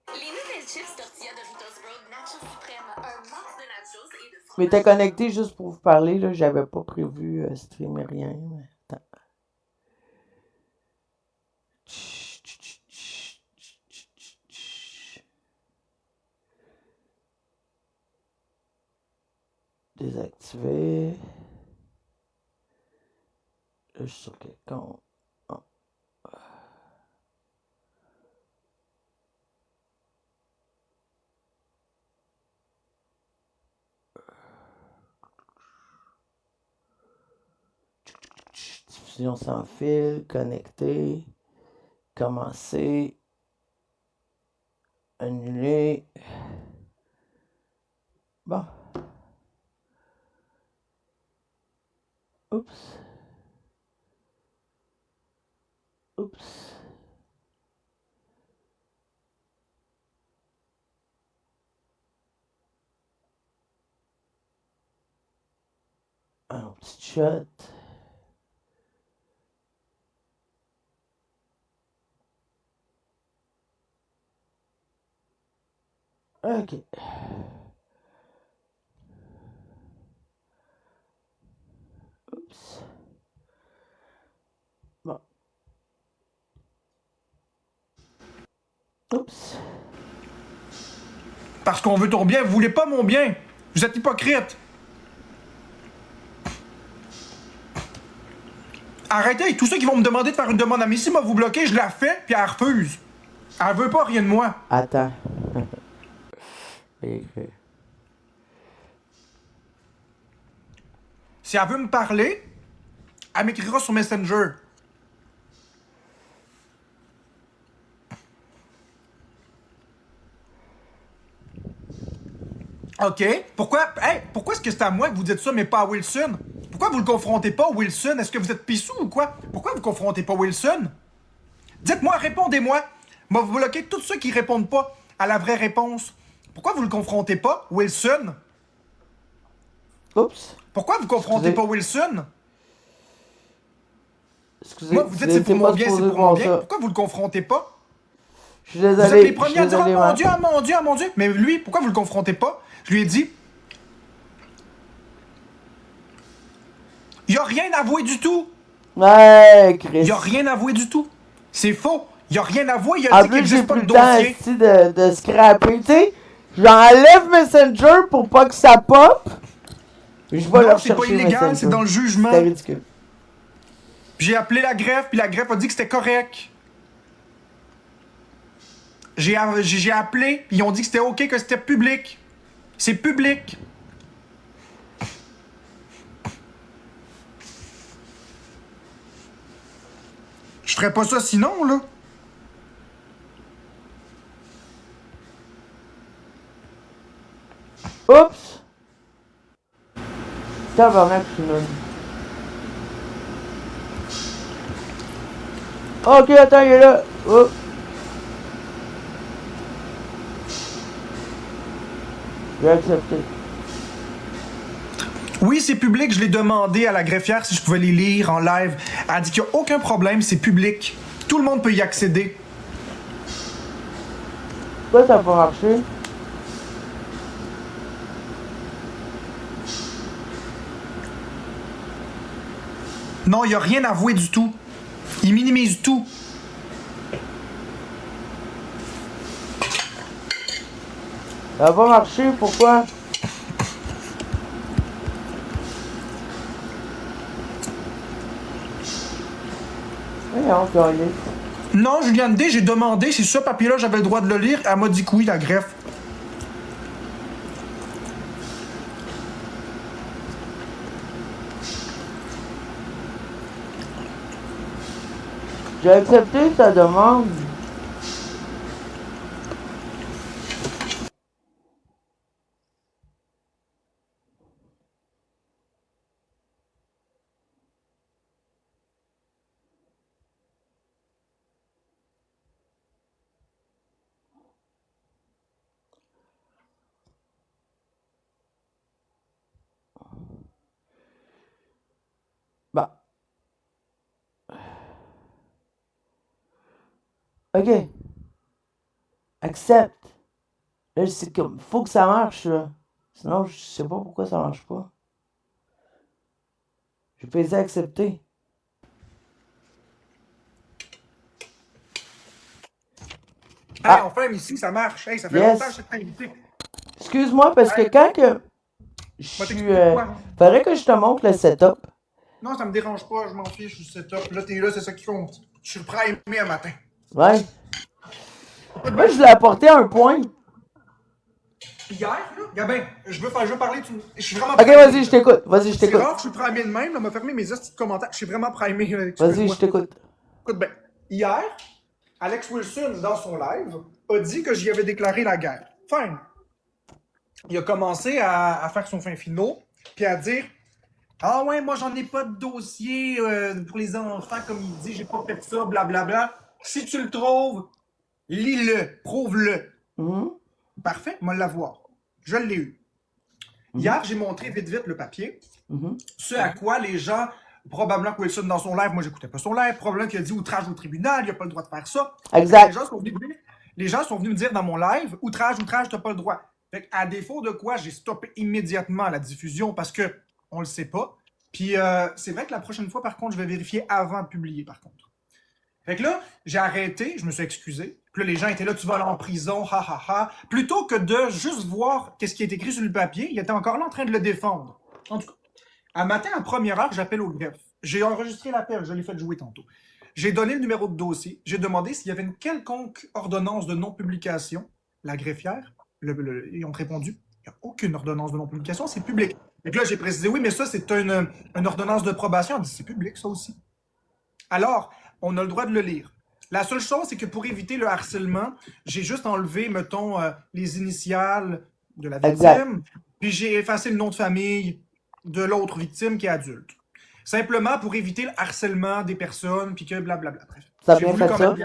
nouvelles chips tortilla Doritos Road Nacho Supreme. Un max de nachos et de fromage. Je m'étais connecté juste pour vous parler, là. J'avais pas prévu streamer rien. Mais... Attends. Désactiver. Là, je suis sur quel compte? Oh. Diffusion sans fil, connecter, commencer, annuler. Bon. Oups. Oups. Un petit shot. OK. Oups. Bon. Oups. Parce qu'on veut ton bien, vous voulez pas mon bien. Vous êtes hypocrite. Arrêtez, tous ceux qui vont me demander de faire une demande à Missy, moi vous bloquez, je la fais, puis elle refuse. Elle veut pas rien de moi. Attends. Si elle veut me parler, elle m'écrira sur Messenger. OK. Pourquoi est-ce que c'est à moi que vous dites ça, mais pas à Wilson? Pourquoi vous le confrontez pas, Wilson? Est-ce que vous êtes pissou ou quoi? Pourquoi vous confrontez pas Wilson? Dites-moi, répondez-moi. Moi, vous bloquez tous ceux qui répondent pas à la vraie réponse. Pourquoi vous le confrontez pas, Wilson? Oups. Pourquoi vous confrontez pas Wilson? Excusez. Moi, vous dites c'est pour mon bien, c'est pour mon bien. Pourquoi vous le confrontez pas? Je suis désolé. Vous êtes les premiers à dire « désolé, Oh mon Dieu, oh mon Dieu, oh mon Dieu ». Mais lui, pourquoi vous le confrontez pas? Je lui ai dit il a rien avoué du tout. Ouais, Chris. Il a rien avoué du tout. C'est faux. Il a rien avoué. Il a dit qu'il j'ai n'existe pas plus de le temps dossier. ici de scraper. Tu sais, j'enlève Messenger pour pas que ça pop. Je vais leur chercher. C'est pas illégal, Messenger. c'est dans le jugement. C'est ridicule. Puis j'ai appelé la greffe, puis la greffe a dit que c'était correct. J'ai appelé, puis ils ont dit que c'était OK, que c'était public. C'est public. Je ferais pas ça sinon, là. Oups! Tabarnak, je suis nul. Ok, attends, il est là. Oh. J'ai accepté. Oui, c'est public. Je l'ai demandé à la greffière si je pouvais les lire en live. Elle a dit qu'il n'y a aucun problème, c'est public. Tout le monde peut y accéder. Pourquoi ça n'a pas marché? Non, il n'y a rien avoué du tout. Il minimise tout. Ça n'a pas marché, pourquoi? Voyons, calé. Non, Juliane D, j'ai demandé si ce papier-là, j'avais le droit de le lire. Elle m'a dit que oui, la greffe. J'ai accepté ta demande. Bah. Ok. Accepte. Là, c'est comme. Faut que ça marche, là. Sinon, je sais pas pourquoi ça marche pas. Je peux essayer d'accepter. Hey, enfin, ici, ça marche. Hey, ça fait longtemps que je t'ai invité. Excuse-moi, parce que quand que. Je suis. Faudrait que je te montre le setup. Non, ça me dérange pas, je m'en fiche du setup. Là, t'es là, c'est ça qui compte. Je suis prêt à aimer un matin. Ouais. Moi, je l'ai apporté à un point. Hier, là, Gabin, je veux parler. Je suis vraiment Ok, vas-y, je t'écoute. Vas-y, je C'est t'écoute. rare que je suis primé de même. On m'a fermé mes hosties de commentaires. Je suis vraiment primé. Vas-y, je t'écoute. Écoute bien. Hier, Alex Wilson, dans son live, a dit que j'y avais déclaré la guerre. Fine. Il a commencé à faire son fin finaux, puis à dire ah ouais, moi j'en ai pas de dossier pour les enfants, comme il dit, j'ai pas fait ça, blablabla. Si tu le trouves, lis-le, prouve-le. Parfait, moi l'avoir. Je l'ai eu. Hier, j'ai montré vite le papier, ce à quoi les gens, probablement que Wilson dans son live, moi j'écoutais pas son live, probablement qu'il a dit outrage au tribunal, il a pas le droit de faire ça. Exact. Les gens sont venus les gens sont venus me dire dans mon live, outrage, outrage, t'as pas le droit. Fait à défaut de quoi, j'ai stoppé immédiatement la diffusion parce que on le sait pas. Puis c'est vrai que la prochaine fois, par contre, je vais vérifier avant de publier, par contre. Fait que là, j'ai arrêté, je me suis excusé. Puis là, les gens étaient là, tu vas aller en prison, ha ha ha. Plutôt que de juste voir qu'est-ce qui est écrit sur le papier, il était encore là en train de le défendre. En tout cas, un matin, à première heure, j'appelle au greffe. J'ai enregistré l'appel, je l'ai fait jouer tantôt. J'ai donné le numéro de dossier. J'ai demandé s'il y avait une quelconque ordonnance de non-publication. La greffière, ils ont répondu, il n'y a aucune ordonnance de non-publication, c'est public. Et puis là, j'ai précisé, oui, mais ça, c'est une ordonnance de probation. On dit, c'est public, ça aussi. Alors, on a le droit de le lire. La seule chose, c'est que pour éviter le harcèlement, j'ai juste enlevé, mettons, les initiales de la victime, puis j'ai effacé le nom de famille de l'autre victime qui est adulte. Simplement pour éviter le harcèlement des personnes, puis que blablabla. T'as bien fait ça?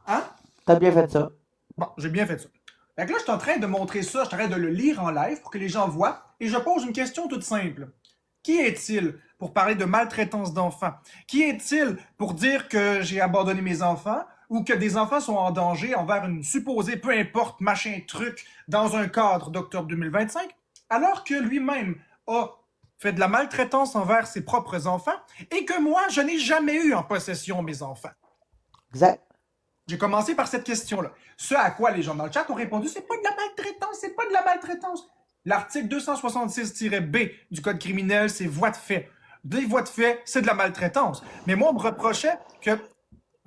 Hein? T'as bien fait ça. Bon, j'ai bien fait ça. Fait que là, je suis en train de montrer ça, je suis en train de le lire en live pour que les gens voient, et je pose une question toute simple. Qui est-il pour parler de maltraitance d'enfants? Qui est-il pour dire que j'ai abandonné mes enfants ou que des enfants sont en danger envers une supposée, peu importe, machin truc, dans un cadre d'octobre 2025, alors que lui-même a fait de la maltraitance envers ses propres enfants et que moi, je n'ai jamais eu en possession mes enfants? Exact. J'ai commencé par cette question-là. Ce à quoi les gens dans le chat ont répondu, c'est pas de la maltraitance, c'est pas de la maltraitance. L'article 266-B du Code criminel, c'est voies de fait. Des voies de fait, c'est de la maltraitance. Mais moi, on me reprochait que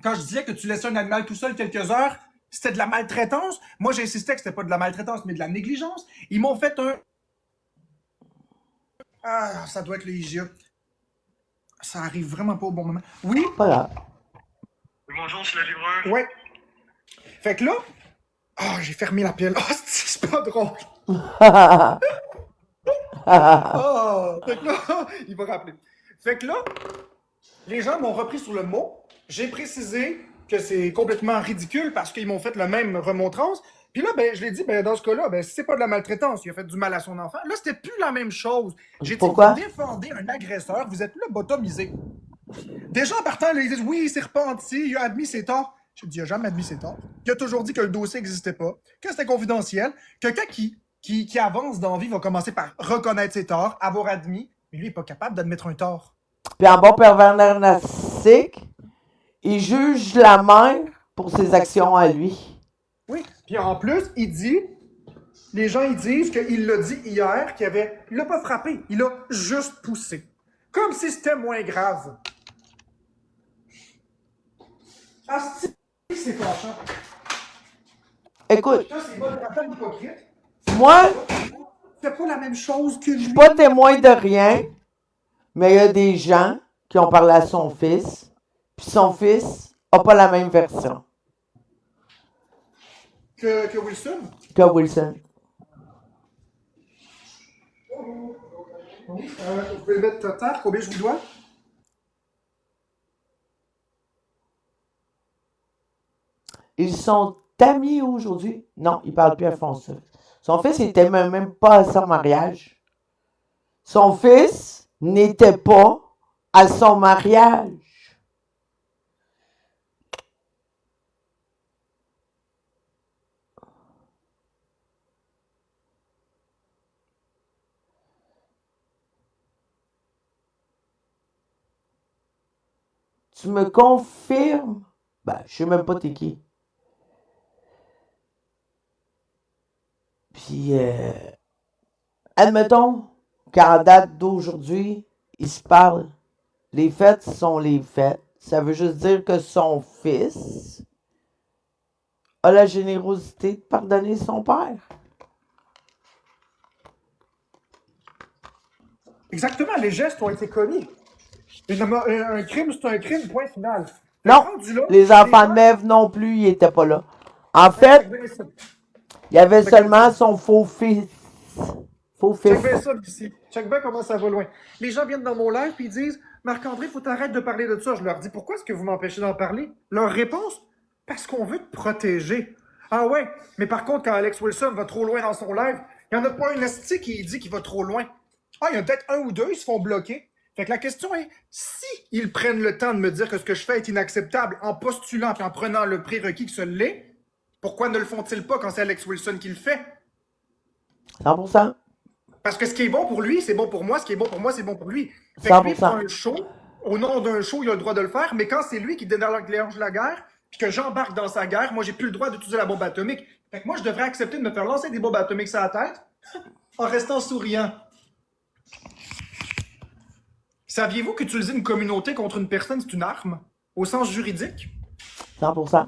quand je disais que tu laissais un animal tout seul quelques heures, c'était de la maltraitance. Moi, j'insistais que c'était pas de la maltraitance, mais de la négligence. Ils m'ont fait un... Ah, ça doit être le IGA. Ça arrive vraiment pas au bon moment. Oui? Voilà. Bonjour, c'est la livreuse. Ouais. Fait que là... Ah, j'ai fermé la pile. Ah, c'est pas drôle. Oh, fait que là, il va rappeler. Fait que là, les gens m'ont repris sur le mot. J'ai précisé que c'est complètement ridicule parce qu'ils m'ont fait la même remontrance. Puis là, ben, je l'ai dit, ben, dans ce cas-là, ben, si c'est pas de la maltraitance, il a fait du mal à son enfant. Là, c'était plus la même chose. J'ai dit, vous défendez un agresseur, vous êtes lobotomisé. Déjà, en partant, là, ils disent, oui, il s'est repenti, il a admis ses torts. J'ai dit, il a jamais admis ses torts. Il a toujours dit que le dossier n'existait pas, que c'était confidentiel, que quelqu'un qui avance dans la vie va commencer par reconnaître ses torts, avoir admis, mais lui, il n'est pas capable d'admettre un tort. Puis en bon pervers narcissique, il juge la mère pour ses actions à lui. Oui, puis en plus, il dit, les gens, ils disent qu'il l'a dit hier, il l'a pas frappé, il a juste poussé. Comme si c'était moins grave. Ah, c'est fâchant. Écoute, Ça, c'est pas de hypocrite. moi, c'est pas la même chose que lui. Je suis pas témoin de rien, mais il y a des gens qui ont parlé à son fils, puis son fils n'a pas la même version. Que Wilson? Que Wilson. Vous pouvez le mettre à terre, combien je vous dois? Ils sont amis aujourd'hui. Non, ils ne parlent plus à Fonseca. Son fils n'était même pas à son mariage. Son fils n'était pas à son mariage. Tu me confirmes? Ben, je sais même pas t'es qui. Puis, admettons qu'en date d'aujourd'hui, ils se parlent. Les faits sont les faits. Ça veut juste dire que son fils a la générosité de pardonner son père. Exactement, les gestes ont été commis. Un crime, c'est un crime, point final. Non, les enfants de Mève non plus, ils n'étaient pas là. En fait, il y avait seulement son faux fils. Check bien ça ici. Check bien comment ça va loin. Les gens viennent dans mon live et ils disent « Marc-André, faut t'arrêter de parler de ça. » Je leur dis « Pourquoi est-ce que vous m'empêchez d'en parler? » Leur réponse « Parce qu'on veut te protéger. » Ah ouais, mais par contre, quand Alex Wilson va trop loin dans son live, il n'y en a pas un esti qui dit qu'il va trop loin. Ah, il y en a peut-être un ou deux, ils se font bloquer. Fait que la question est, si ils prennent le temps de me dire que ce que je fais est inacceptable en postulant et en prenant le prérequis que ce l'est, Pourquoi ne le font-ils pas quand c'est Alex Wilson qui le fait? 100%. Parce que ce qui est bon pour lui, c'est bon pour moi. Ce qui est bon pour moi, c'est bon pour lui. Fait que lui, il 100%. prend un show. Au nom d'un show, il a le droit de le faire. Mais quand c'est lui qui déclenche la guerre, puis que j'embarque dans sa guerre, moi, j'ai plus le droit d'utiliser la bombe atomique. Fait que moi, je devrais accepter de me faire lancer des bombes atomiques sur la tête en restant souriant. Saviez-vous qu'utiliser une communauté contre une personne, c'est une arme? Au sens juridique? 100%.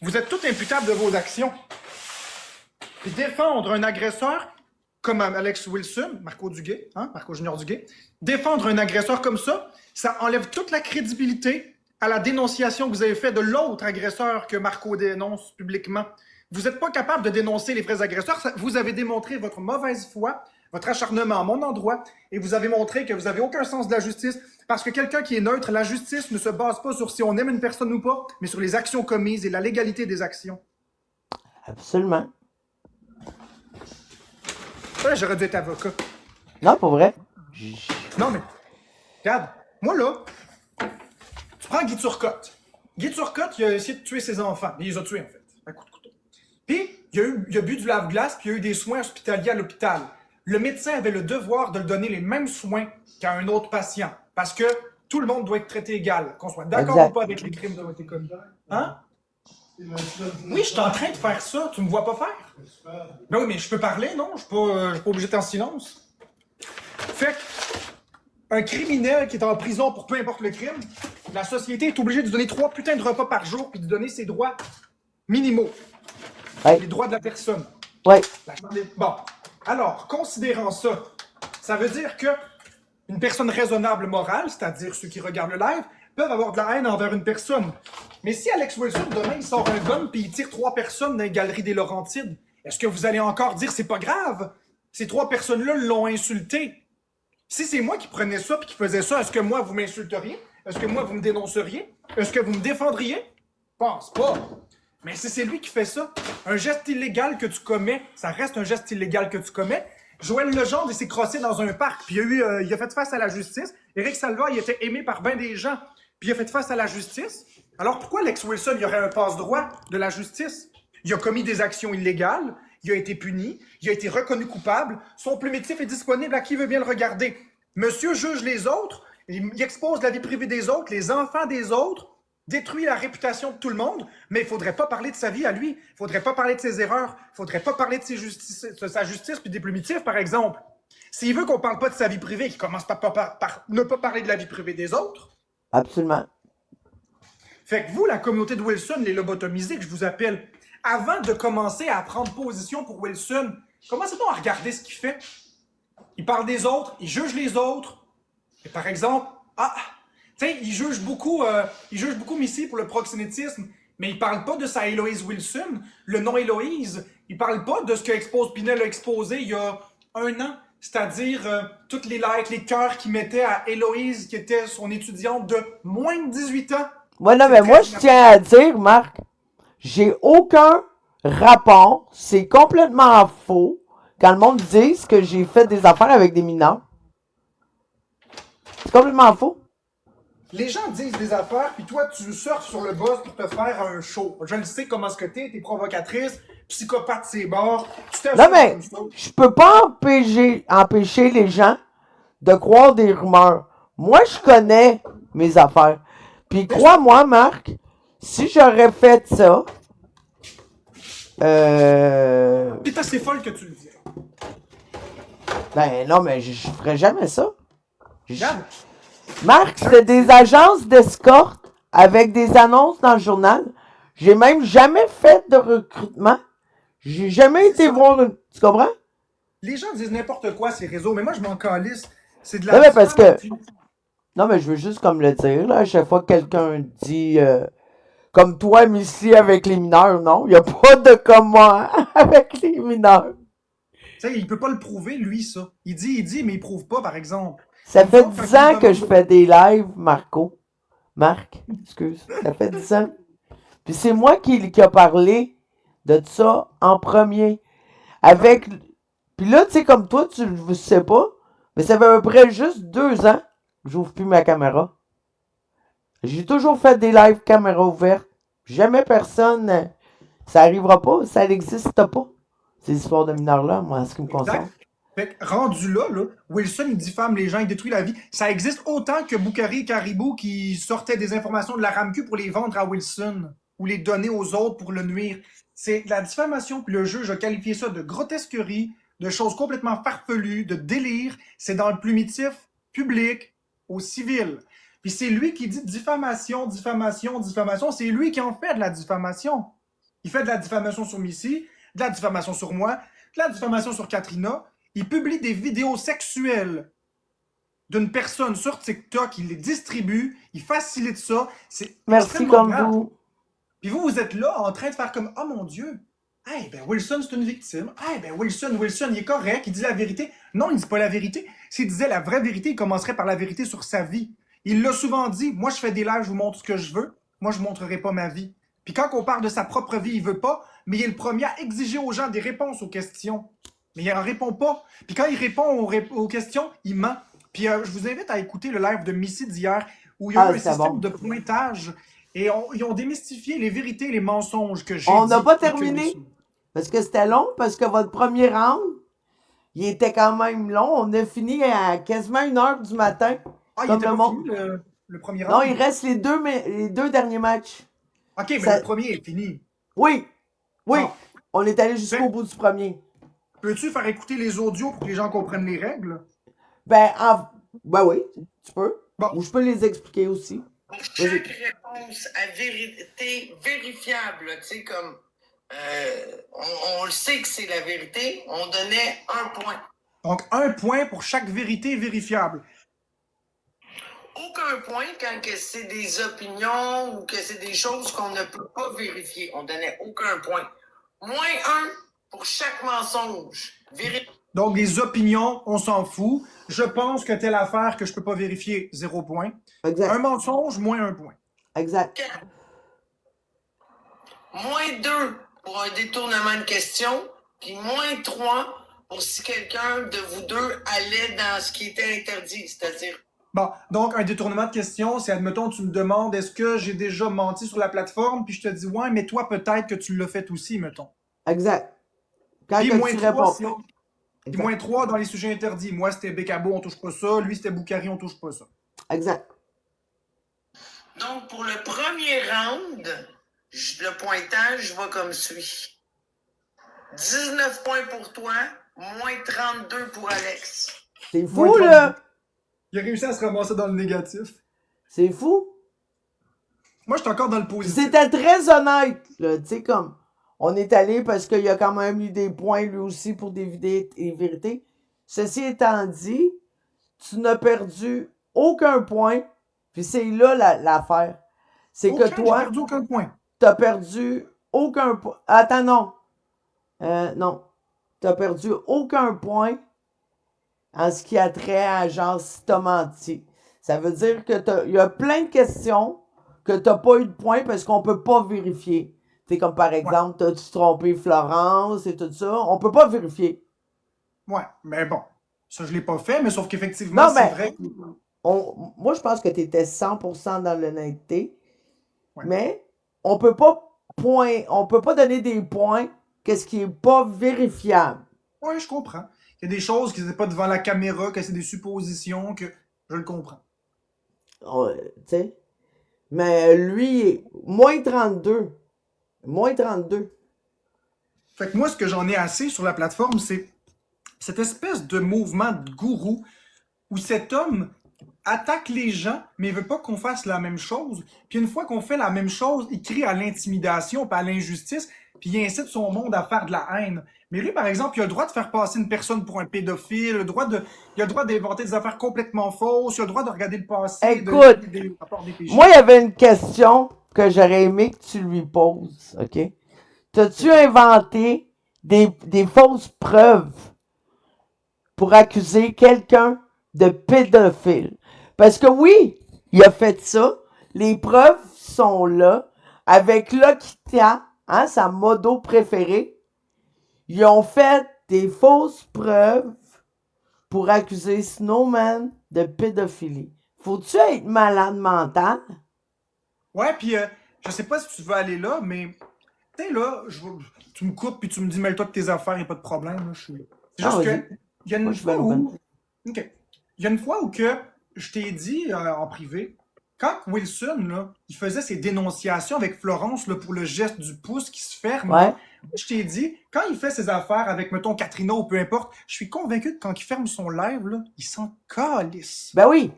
Vous êtes tous imputables de vos actions. Puis défendre un agresseur comme Alex Wilson, Marco Duguay, Marco Junior Duguay, défendre un agresseur comme ça enlève toute la crédibilité à la dénonciation que vous avez faite de l'autre agresseur que Marco dénonce publiquement. Vous n'êtes pas capable de dénoncer les vrais agresseurs. Vous avez démontré votre mauvaise foi, votre acharnement à mon endroit, et vous avez montré que vous n'avez aucun sens de la justice, parce que quelqu'un qui est neutre, la justice ne se base pas sur si on aime une personne ou pas, mais sur les actions commises et la légalité des actions. Absolument. Ouais, j'aurais dû être avocat. Non, pas vrai. Non, mais regarde, moi là, tu prends Guy Turcotte. Guy Turcotte, il a essayé de tuer ses enfants. Il les a tués, en fait, à coup de couteau. Puis, il a bu du lave-glace, puis il a eu des soins hospitaliers à l'hôpital. Le médecin avait le devoir de lui donner les mêmes soins qu'à un autre patient. Parce que tout le monde doit être traité égal, qu'on soit d'accord Exact. ou pas avec les crimes qui ont été commis. Hein? Oui, je suis en train de faire ça. Tu me vois pas faire? Ben oui, mais je peux parler, non? Je suis pas obligé d'être en silence. Fait que, un criminel qui est en prison pour peu importe le crime, la société est obligée de lui donner 3 putains de repas par jour puis de donner ses droits minimaux. Ouais. Les droits de la personne. Ouais. Bon. Alors, considérant ça, ça veut dire que une personne raisonnable morale, c'est-à-dire ceux qui regardent le live, peuvent avoir de la haine envers une personne. Mais si Alex Wilson, demain, il sort un gun puis il tire 3 personnes dans les galeries des Laurentides, est-ce que vous allez encore dire c'est pas grave? Ces 3 personnes-là l'ont insulté. Si c'est moi qui prenais ça puis qui faisais ça, est-ce que moi, vous m'insulteriez? Est-ce que moi, vous me dénonceriez? Est-ce que vous me défendriez? Pense pas. Mais si c'est lui qui fait ça, un geste illégal que tu commets, ça reste un geste illégal que tu commets. Joël Legendre, il s'est crossé dans un parc, puis il a fait face à la justice. Éric Salva, il était aimé par bien des gens, puis il a fait face à la justice. Alors pourquoi Alex Wilson, il aurait un passe-droit de la justice? Il a commis des actions illégales, il a été puni, il a été reconnu coupable, son plumitif est disponible à qui veut bien le regarder. Monsieur juge les autres, il expose la vie privée des autres, les enfants des autres, détruit la réputation de tout le monde, mais il faudrait pas parler de sa vie à lui, il faudrait pas parler de ses erreurs, il faudrait pas parler de sa justice puis des plumitifs, par exemple. S'il veut qu'on parle pas de sa vie privée, qu'il commence par ne pas parler de la vie privée des autres. Absolument. Fait que vous, la communauté de Wilson, les lobotomisés, que je vous appelle, avant de commencer à prendre position pour Wilson, commencez-donc à regarder ce qu'il fait. Il parle des autres, il juge les autres. Et par exemple, tu sais, il juge beaucoup Missy pour le proxénétisme, mais il parle pas de sa Héloïse Wilson, le nom Héloïse. Il parle pas de ce que Expose Pinel a exposé il y a 1 an, c'est-à-dire toutes les likes, les cœurs qu'il mettait à Héloïse, qui était son étudiante de moins de 18 ans. Ouais, non, mais moi, je tiens à dire, Marc, j'ai aucun rapport, c'est complètement faux quand le monde dit que j'ai fait des affaires avec des mineurs. C'est complètement faux. Les gens disent des affaires, puis toi, tu surfes sur le boss pour te faire un show. Je le sais comment ce que t'es provocatrice, psychopathe c'est bords. Non, mais je peux pas empêcher les gens de croire des rumeurs. Moi, je connais mes affaires. Puis crois-moi, Marc, si j'aurais fait ça... Puis t'es assez folle que tu le dis. Ben non, mais je ferais jamais ça. Regarde. Marc, c'est des agences d'escorte avec des annonces dans le journal. J'ai même jamais fait de recrutement. J'ai jamais été voir une... Tu comprends? Les gens disent n'importe quoi ces réseaux, mais moi je m'en calisse. C'est de Non, la... mais parce que... Non, mais je veux juste comme le dire, là, à chaque fois que quelqu'un dit... comme toi, Missy, avec les mineurs, non. Il n'y a pas de comme moi avec les mineurs. Tu sais, il peut pas le prouver, lui, ça. Il dit, mais il prouve pas, par exemple. Ça fait 10 ans que je fais des lives, Marco. Marc, excuse. Ça fait 10 ans. Puis c'est moi qui a parlé de ça en premier. Avec... Puis là, tu sais, comme toi, tu ne sais pas, mais ça fait à peu près juste 2 ans que j'ouvre plus ma caméra. J'ai toujours fait des lives caméra ouverte. Jamais personne. Ça arrivera pas. Ça n'existe pas. Ces histoires de mineurs-là, moi, en ce qui me concerne. Exact. Fait que rendu là, Wilson, il diffame les gens, il détruit la vie. Ça existe autant que Boukari et Caribou qui sortaient des informations de la RAMQ pour les vendre à Wilson ou les donner aux autres pour le nuire. C'est de la diffamation, puis le juge a qualifié ça de grotesquerie, de choses complètement farfelues, de délire. C'est dans le plumitif public au civil. Puis c'est lui qui dit diffamation, diffamation, diffamation. C'est lui qui en fait de la diffamation. Il fait de la diffamation sur Missy, de la diffamation sur moi, de la diffamation sur Katrina. Il publie des vidéos sexuelles d'une personne sur TikTok, il les distribue, il facilite ça. C'est Merci extrêmement comme grave. vous. Puis vous êtes là en train de faire comme « Oh mon Dieu! Hey, ben Wilson, c'est une victime. Hey, ben Wilson, il est correct, il dit la vérité. » Non, il dit pas la vérité. S'il disait la vraie vérité, il commencerait par la vérité sur sa vie. Il l'a souvent dit. Moi, je fais des lives, je vous montre ce que je veux. Moi, je ne montrerai pas ma vie. Puis quand on parle de sa propre vie, il veut pas, mais il est le premier à exiger aux gens des réponses aux questions. Mais il en répond pas. Puis quand il répond aux questions, il ment. Puis je vous invite à écouter le live de Missy d'hier, où il y a eu un système de pointage. Et ils ont démystifié les vérités et les mensonges que j'ai dit. On n'a pas terminé. Parce que c'était long, parce que votre premier round, il était quand même long. On a fini à quasiment 1h du matin. Ah, il était pas fini le premier round? Non, il reste les deux derniers matchs. OK, mais le premier est fini. Oui. Oui. Ah. On est allé jusqu'au bout du premier. Peux-tu faire écouter les audios pour que les gens comprennent les règles? Ben oui, tu peux. Bon. Ou je peux les expliquer aussi. Pour chaque réponse à vérité vérifiable, tu sais, comme on le sait que c'est la vérité, on donnait 1 point. Donc, 1 point pour chaque vérité vérifiable. Aucun point quand que c'est des opinions ou que c'est des choses qu'on ne peut pas vérifier. On donnait aucun point. -1 pour chaque mensonge. Donc, les opinions, on s'en fout. Je pense que telle affaire que je peux pas vérifier, 0 point. Exact. Un mensonge, -1 point. Exact. -2 pour un détournement de question, puis -3 pour si quelqu'un de vous deux allait dans ce qui était interdit, c'est-à-dire... Bon, donc un détournement de question, c'est, admettons, tu me demandes, est-ce que j'ai déjà menti sur la plateforme, puis je te dis, ouais, mais toi, peut-être que tu l'as fait aussi, mettons. Exact. Quand puis tu réponds. Puis -3 dans les sujets interdits. Moi, c'était Bécabo, on touche pas ça. Lui, c'était Boukari, on touche pas ça. Exact. Donc, pour le premier round, le pointage va comme suit. 19 points pour toi, -32 pour Alex. C'est fou, là! Il a réussi à se ramasser dans le négatif. C'est fou. Moi, je suis encore dans le positif. C'était très honnête, là. Tu sais, comme, on est allé parce qu'il y a quand même eu des points, lui aussi, pour des vérités. Ceci étant dit, tu n'as perdu aucun point, puis c'est là l'affaire. C'est que toi, j'ai perdu aucun point. T'as perdu aucun point. Attends, non. Non. T'as perdu aucun point en ce qui a trait à genre si t'as menti. Ça veut dire que il y a plein de questions que t'as pas eu de points parce qu'on peut pas vérifier. C'est comme par exemple, t'as-tu trompé Florence et tout ça? On peut pas vérifier. Ouais, mais bon. Ça, je l'ai pas fait, mais sauf qu'effectivement, c'est vrai que... Moi, je pense que t'étais 100% dans l'honnêteté. Ouais. Mais on peut pas donner des points qu'est-ce qui est pas vérifiable. Oui, je comprends. Il y a des choses qui n'étaient pas devant la caméra, que c'est des suppositions, que je le comprends. Tu sais. Mais lui, -32. -32. Fait que moi, ce que j'en ai assez sur la plateforme, c'est cette espèce de mouvement de gourou où cet homme attaque les gens, mais il veut pas qu'on fasse la même chose. Puis une fois qu'on fait la même chose, il crie à l'intimidation, puis à l'injustice, puis il incite son monde à faire de la haine. Mais lui, par exemple, il a le droit de faire passer une personne pour un pédophile, il a le droit d'inventer des affaires complètement fausses, il a le droit de regarder le passé, écoute, des rapports des péchés. Moi, il y avait une question que j'aurais aimé que tu lui poses, OK? T'as-tu inventé des fausses preuves pour accuser quelqu'un de pédophile? Parce que oui, il a fait ça. Les preuves sont là. Avec Lokitia, sa modo préférée, ils ont fait des fausses preuves pour accuser Snowman de pédophilie. Faut-tu être malade mental? Ouais, puis je sais pas si tu veux aller là, mais tu sais, là, tu me coupes puis tu me dis, mêle-toi de tes affaires, y a pas de problème, là, je suis là. C'est Ah, juste vas-y. que, il y a Moi, une je suis bien fois open. où. OK. Il y a une fois où que je t'ai dit en privé, quand Wilson, là, il faisait ses dénonciations avec Florence là, pour le geste du pouce qui se ferme, Ouais. là, je t'ai dit, quand il fait ses affaires avec, mettons, Katrina ou peu importe, je suis convaincu que quand il ferme son live, là, il s'en calisse. Ben oui.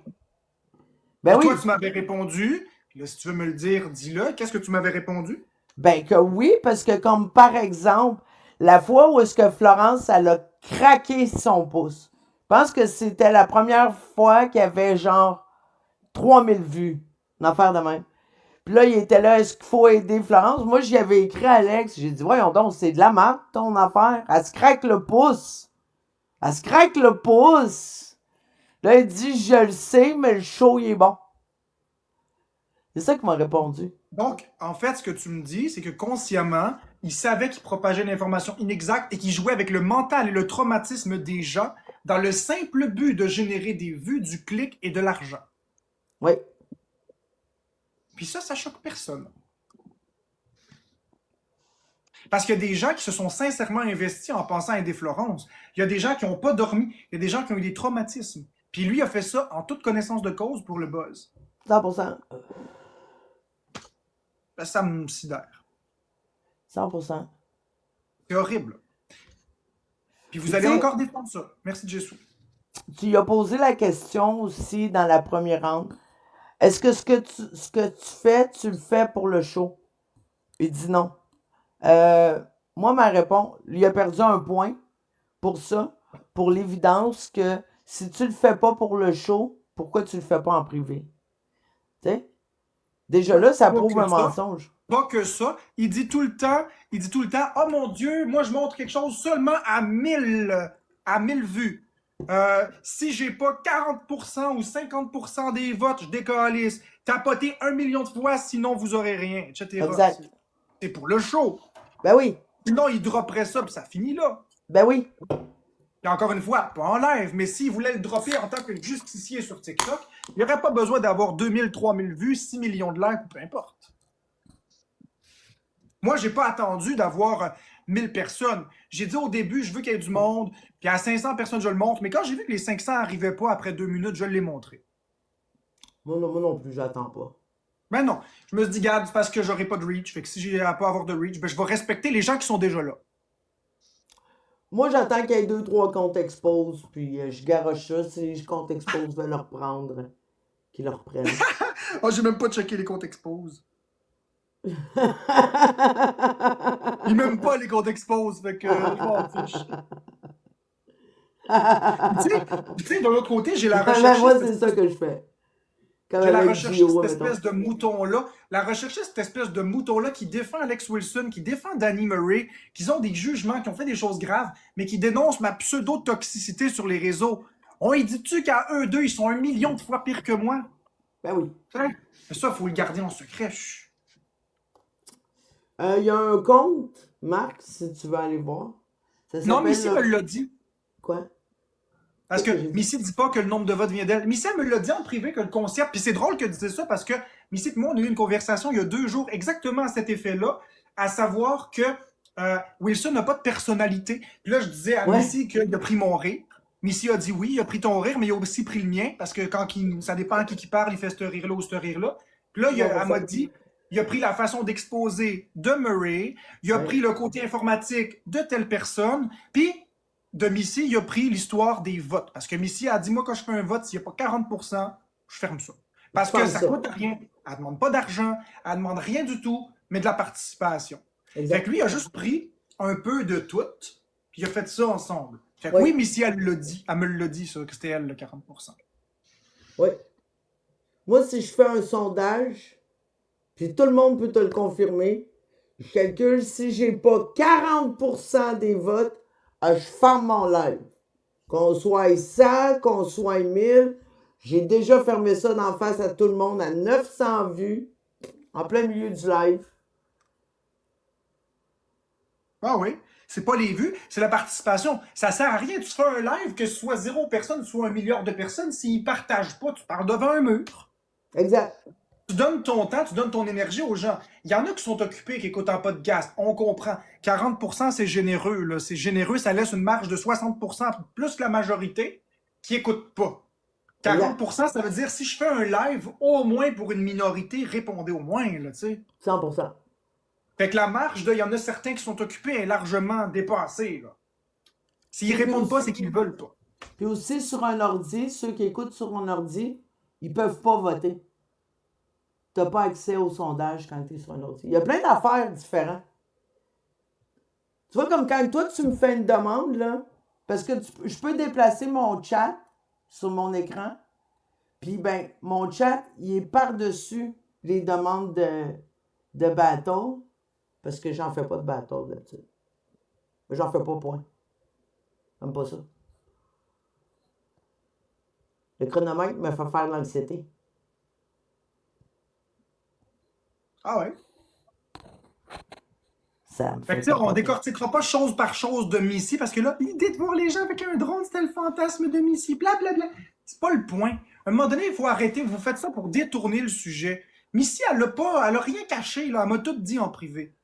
Ben Puis toi, oui. tu m'avais répondu, puis là, si tu veux me le dire, dis-le. Qu'est-ce que tu m'avais répondu? Ben que oui, parce que comme par exemple, la fois où est-ce que Florence, elle a craqué son pouce. Je pense que c'était la première fois qu'il y avait genre 3000 vues. Une affaire de même. Puis là, il était là, est-ce qu'il faut aider Florence? Moi, j'y avais écrit à Alex. J'ai dit, voyons donc, c'est de la marque, ton affaire. Elle se craque le pouce. Elle se craque le pouce. Là, il dit, je le sais, mais le show, il est bon. C'est ça qu'il m'a répondu. Donc, en fait, ce que tu me dis, c'est que consciemment, il savait qu'il propageait l'information inexacte et qu'il jouait avec le mental et le traumatisme des gens dans le simple but de générer des vues, du clic et de l'argent. Oui. Puis ça choque personne. Parce qu'il y a des gens qui se sont sincèrement investis en pensant à aider Florence. Il y a des gens qui n'ont pas dormi. Il y a des gens qui ont eu des traumatismes. Puis lui a fait ça en toute connaissance de cause pour le buzz. 100%. Ben, ça me sidère. 100%. C'est horrible. Puis vous Puis, allez tu sais, encore défendre ça. Merci de Jésus. tu lui as posé la question aussi dans la première ronde. Est-ce que ce que tu fais, tu le fais pour le show? Il dit non. Moi, ma réponse, il a perdu un point pour ça, pour l'évidence que si tu le fais pas pour le show, pourquoi tu le fais pas en privé? Tu sais? Déjà là, ça Pas prouve que un ça. mensonge. Pas que ça. Il dit tout le temps, oh mon Dieu, moi je montre quelque chose seulement à 1000 vues. Si j'ai pas 40% ou 50% des votes, je décalisse. Tapotez 1 million de fois, sinon vous aurez rien, etc. Exact. C'est pour le show. Ben oui. Sinon, il dropperait ça, puis ça finit là. Ben oui. Puis encore une fois, pas en live, mais s'il voulait le dropper en tant que justicier sur TikTok, il n'y aurait pas besoin d'avoir 2000, 3000 vues, 6 millions de likes, peu importe. Moi, j'ai pas attendu d'avoir 1000 personnes. J'ai dit au début, je veux qu'il y ait du monde, puis à 500 personnes, je le montre. Mais quand j'ai vu que les 500 n'arrivaient pas après 2 minutes, je l'ai montré. Moi non plus, j'attends pas. Mais non, je me suis dit, garde, c'est parce que j'aurai pas de reach. Fait que si j'ai à pas avoir de reach, ben, je vais respecter les gens qui sont déjà là. Moi, j'attends qu'il y ait 2-3 comptes expose, puis je garoche ça. Si les comptes expose veulent le reprendre, qu'ils le reprennent. Oh, j'ai même pas checké les comptes expose. Il m'aime pas les comptes expose, fait que je m'en fiche. Tu sais, de l'autre côté, j'ai la recherche. Moi, c'est ça que je fais. Comme J'ai la avec recherché Gio, cette mettons. espèce de mouton-là. La recherché cette espèce de mouton-là qui défend Alex Wilson, qui défend Danny Murray, qui ont des jugements, qui ont fait des choses graves, mais qui dénoncent ma pseudo-toxicité sur les réseaux. On y dit-tu qu'à eux deux, ils sont 1 million de fois pires que moi? Ben oui. Hein? Mais ça, il faut le garder en secret. Il y a un compte, Marc, si tu veux aller voir. Ça Non, s'appelle, Missy me l'a dit. Quoi? Parce que Qu'est-ce que j'ai dit? Missy dit pas que le nombre de votes vient d'elle. Missy, elle me l'a dit en privé que le concept. Puis c'est drôle qu'elle disait ça parce que Missy et moi, on a eu une conversation il y a 2 jours exactement à cet effet-là, à savoir que Wilson n'a pas de personnalité. Puis là, je disais à Ouais. Missy qu'il a pris mon rire. Missy a dit oui, il a pris ton rire, mais il a aussi pris le mien parce que ça dépend à qui parle, il fait ce rire-là ou ce rire-là. Puis là, elle m'a dit. Il a pris la façon d'exposer de Murray, il a Ouais. pris le côté informatique de telle personne, puis de Missy, il a pris l'histoire des votes. Parce que Missy a dit, moi, quand je fais un vote, s'il n'y a pas 40%, je ferme ça. Parce que ça coûte rien. Elle ne demande pas d'argent, elle ne demande rien du tout, mais de la participation. Fait que lui, il a juste pris un peu de tout, puis il a fait ça ensemble. Fait que oui, Missy, elle me l'a dit, ça, que c'était elle, le 40%. Oui. Moi, si je fais un sondage, puis tout le monde peut te le confirmer, je calcule si j'ai pas 40% des votes, je ferme mon live. Qu'on soit 100, qu'on soit 1000, j'ai déjà fermé ça d'en face à tout le monde à 900 vues, en plein milieu du live. Ah oui, c'est pas les vues, c'est la participation. Ça sert à rien, tu fais un live, que ce soit 0 personne, soit 1 milliard de personnes, s'ils partagent pas, tu parles devant un mur. Exact. tu donnes ton temps, tu donnes ton énergie aux gens. Il y en a qui sont occupés, qui écoutent en podcast. On comprend. 40%, c'est généreux, là. C'est généreux, ça laisse une marge de 60%, plus que la majorité, qui écoute pas. 40%, ça veut dire si je fais un live, au moins pour une minorité, répondez au moins, là, tu sais. 100%. Fait que la marge, il y en a certains qui sont occupés est largement dépassée, là. S'ils répondent pas, c'est qu'ils veulent pas. Puis aussi, sur un ordi, ceux qui écoutent sur un ordi, ils peuvent pas voter. Tu n'as pas accès au sondage quand tu es sur un ordi. Il y a plein d'affaires différentes. Tu vois, comme quand toi, tu me fais une demande, là, parce que je peux déplacer mon chat sur mon écran, puis ben, mon chat, il est par-dessus les demandes de battle, parce que j'en fais pas de battle d'habitude. J'en fais pas, point. J'aime pas ça. Le chronomètre me fait faire l'anxiété. Ah ouais? Ça me Fait fait que, tu sais, on capoter. décortiquera pas chose par chose de Missy, parce que là, l'idée de voir les gens avec un drone, c'était le fantasme de Missy, blablabla. C'est pas le point. À un moment donné, il faut arrêter. Vous faites ça pour détourner le sujet. Missy, elle a rien caché, là. Elle m'a tout dit en privé.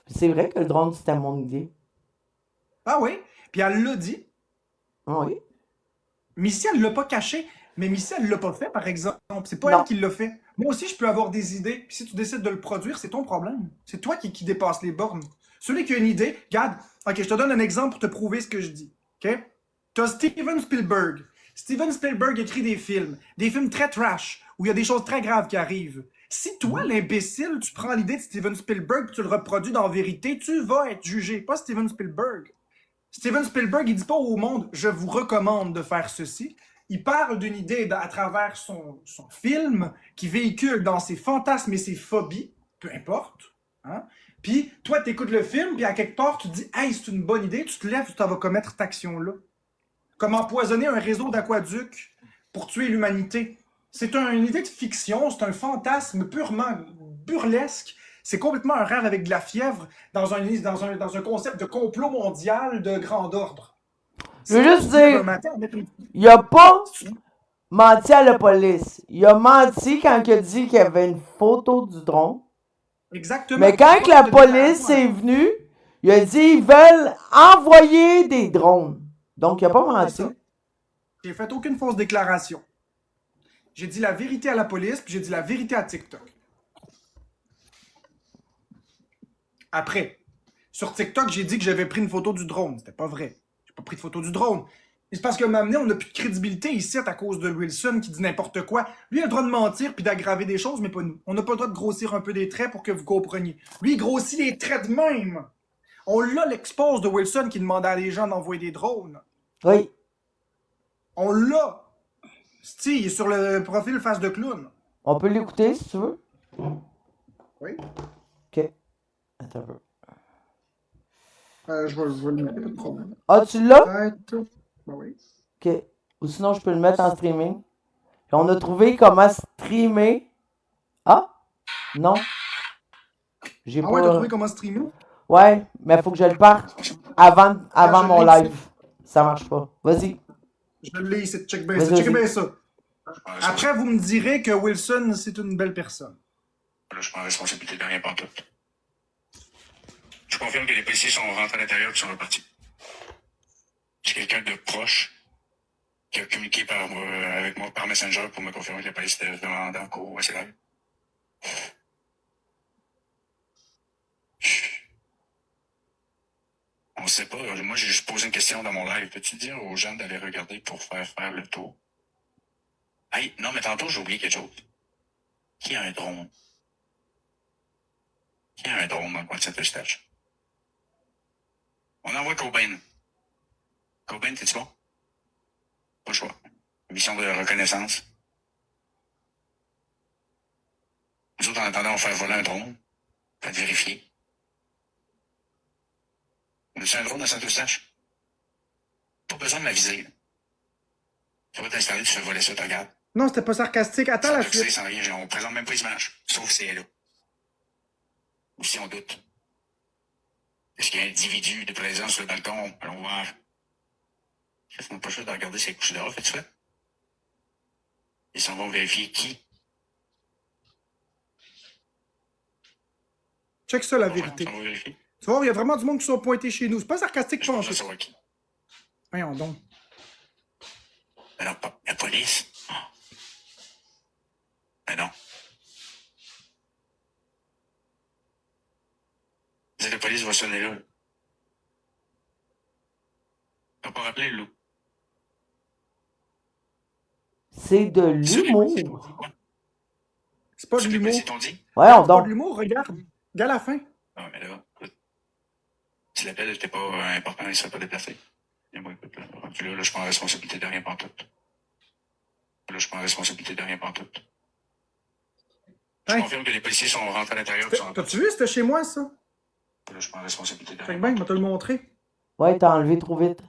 C'est vrai que le drone, c'était mon idée. Ah oui? Puis elle l'a dit. Oui. Missy, elle l'a pas caché, mais Missy, elle l'a pas fait, par exemple. C'est pas Non. elle qui l'a fait. Moi aussi, je peux avoir des idées, puis si tu décides de le produire, c'est ton problème. C'est toi qui dépasse les bornes. Celui qui a une idée, regarde, ok, je te donne un exemple pour te prouver ce que je dis. Ok? T'as Steven Spielberg. Steven Spielberg écrit des films très trash, où il y a des choses très graves qui arrivent. Si toi, l'imbécile, tu prends l'idée de Steven Spielberg et tu le reproduis dans la vérité, tu vas être jugé, pas Steven Spielberg. Steven Spielberg, il dit pas au monde « je vous recommande de faire ceci ». Il parle d'une idée à travers son film qui véhicule dans ses fantasmes et ses phobies, peu importe. Hein? Puis toi, tu écoutes le film, puis à quelque part, tu te dis « hey, c'est une bonne idée », tu te lèves, tu t'en vas commettre cette action-là. Comme empoisonner un réseau d'aqueducs pour tuer l'humanité. C'est une idée de fiction, c'est un fantasme purement burlesque. C'est complètement un rêve avec de la fièvre dans un concept de complot mondial de grand ordre. Je veux juste dire, il a pas menti à la police. Il a menti quand il a dit qu'il y avait une photo du drone. Exactement. Mais quand la police est venue, il a dit ils veulent envoyer des drones. Donc, il n'a pas menti. J'ai fait aucune fausse déclaration. J'ai dit la vérité à la police, puis j'ai dit la vérité à TikTok. Après, sur TikTok, j'ai dit que j'avais pris une photo du drone. C'était pas vrai. J'ai pas pris de photo du drone. C'est parce que maintenant, on n'a plus de crédibilité ici à cause de Wilson qui dit n'importe quoi. Lui, il a le droit de mentir puis d'aggraver des choses, mais pas nous. On n'a pas le droit de grossir un peu des traits pour que vous compreniez. Lui, il grossit les traits de même. On l'a l'expose de Wilson qui demandait à les gens d'envoyer des drones. Oui. On l'a. Steve, il est sur le profil face de clown. On peut l'écouter si tu veux. Oui. Ok. Attends un peu. Je vais le mettre, pas de problème. Ah, tu l'as? Ben oui. Ok. Ou sinon, je peux le mettre en streaming. Puis on a trouvé comment streamer. Ah? Non. J'ai ouais, t'as trouvé comment streamer? Ouais, mais il faut que je le parte avant mon live. Ça marche pas. Vas-y. Je l'ai ici, check bien ça. Check bien ça. Après, vous me direz que Wilson, c'est une belle personne. Là, je prends responsabilité de rien pantoute. Je confirme que les policiers sont rentrés à l'intérieur et sont repartis. J'ai quelqu'un de proche qui a communiqué avec moi par Messenger pour me confirmer que la police était vraiment dans le cours assez live. On sait pas. Moi, j'ai juste posé une question dans mon live. Peux-tu dire aux gens d'aller regarder pour faire le tour? Hey, non, mais tantôt, j'ai oublié quelque chose. Qui a un drone? Qui a un drone dans le coin de Saint-Eustache? On envoie Cobain. Cobain, t'es-tu bon? Pas le choix. Mission de reconnaissance. Nous autres, en attendant, on fait voler un drone. Faites vérifier. On a un drone à Saint-Eustache? Pas besoin de m'aviser. Tu vas t'installer, tu fais voler ça, tu regardes. Non, c'était pas sarcastique. Attends la suite. Sans rien, on présente même pas les images. Sauf si elle est là. Ou si on doute. Est-ce qu'il y a un individu de présence sur le balcon? Allons voir. On n'a pas le choix de regarder ses couches dehors, fais-tu fait? Ils s'en vont vérifier qui Check ça, la Enfin, vérité. on va vérifier. Tu vois, il y a vraiment du monde qui sont pointés chez nous. C'est pas sarcastique, Je pas en pense tout. savoir qui. Voyons donc. Alors, la police? Mais non. La police va sonner là. T'as pas rappelé le loup? C'est de C'est l'humour. C'est pas de Ce que les l'humour. policiers t'ont dit? Voyons C'est pas de donc. l'humour, regarde. Regarde la fin. Ah, mais là, écoute, si l'appel n'était pas important, il serait pas déplacé. Et moi, écoute, là, rendu là, je prends la responsabilité de rien pantoute. Là, je prends la responsabilité de rien pantoute. Je Hein? confirme que les policiers sont rentrés à l'intérieur. puis sont T'as-tu vu, c'était chez moi, ça? Là, je prends la responsabilité de Fait rien que ben, il pantoute. m'a te le montré. Ouais, t'as enlevé trop vite.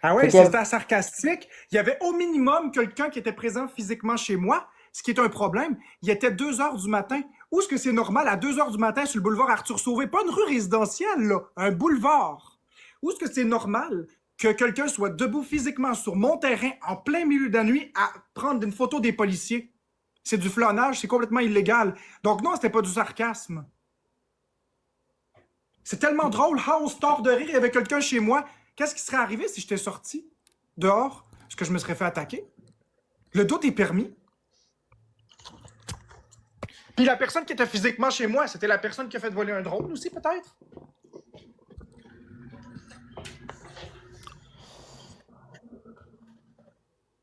Ah ouais, Fait que- c'était sarcastique. Il y avait au minimum quelqu'un qui était présent physiquement chez moi, ce qui est un problème. Il était 2 heures du matin. Où est-ce que c'est normal à 2 heures du matin sur le boulevard Arthur-Sauvé? Pas une rue résidentielle, là, un boulevard. Où est-ce que c'est normal que quelqu'un soit debout physiquement sur mon terrain en plein milieu de la nuit à prendre une photo des policiers? C'est du flânage, c'est complètement illégal. Donc non, c'était pas du sarcasme. C'est tellement drôle. Ah, on se tord de rire, il y avait quelqu'un chez moi. Qu'est-ce qui serait arrivé si j'étais sorti dehors? Est-ce que je me serais fait attaquer? Le doute est permis. Puis la personne qui était physiquement chez moi, c'était la personne qui a fait voler un drone aussi, peut-être?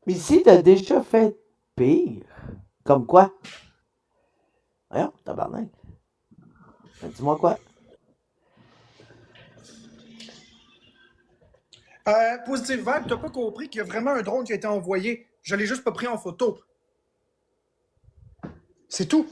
Mais si t'as déjà fait pire, comme quoi? Voyons, tabarnak. Ben, dis-moi quoi? Positive Vibe, t'as pas compris qu'il y a vraiment un drone qui a été envoyé. Je l'ai juste pas pris en photo. C'est tout.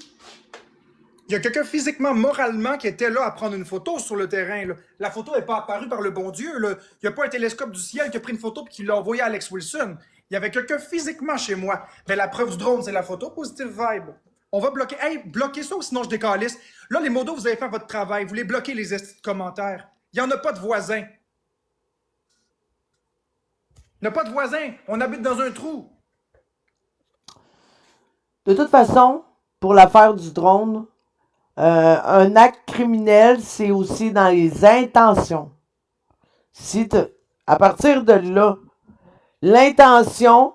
Il y a quelqu'un physiquement, moralement, qui était là à prendre une photo sur le terrain. Là. La photo n'est pas apparue par le bon Dieu. Là. Il n'y a pas un télescope du ciel qui a pris une photo et qui l'a envoyée à Alex Wilson. Il y avait quelqu'un physiquement chez moi. Mais la preuve du drone, c'est la photo. Positive Vibe. On va bloquer. Hey, bloquez ça ou sinon je décalisse. Là, les modos, vous avez fait votre travail. Vous les bloquez, les estis de commentaires. Il n'y en a pas de voisins. Il n'y a pas de voisins. On habite dans un trou. De toute façon, pour l'affaire du drone, un acte criminel, c'est aussi dans les intentions. Si à partir de là, l'intention,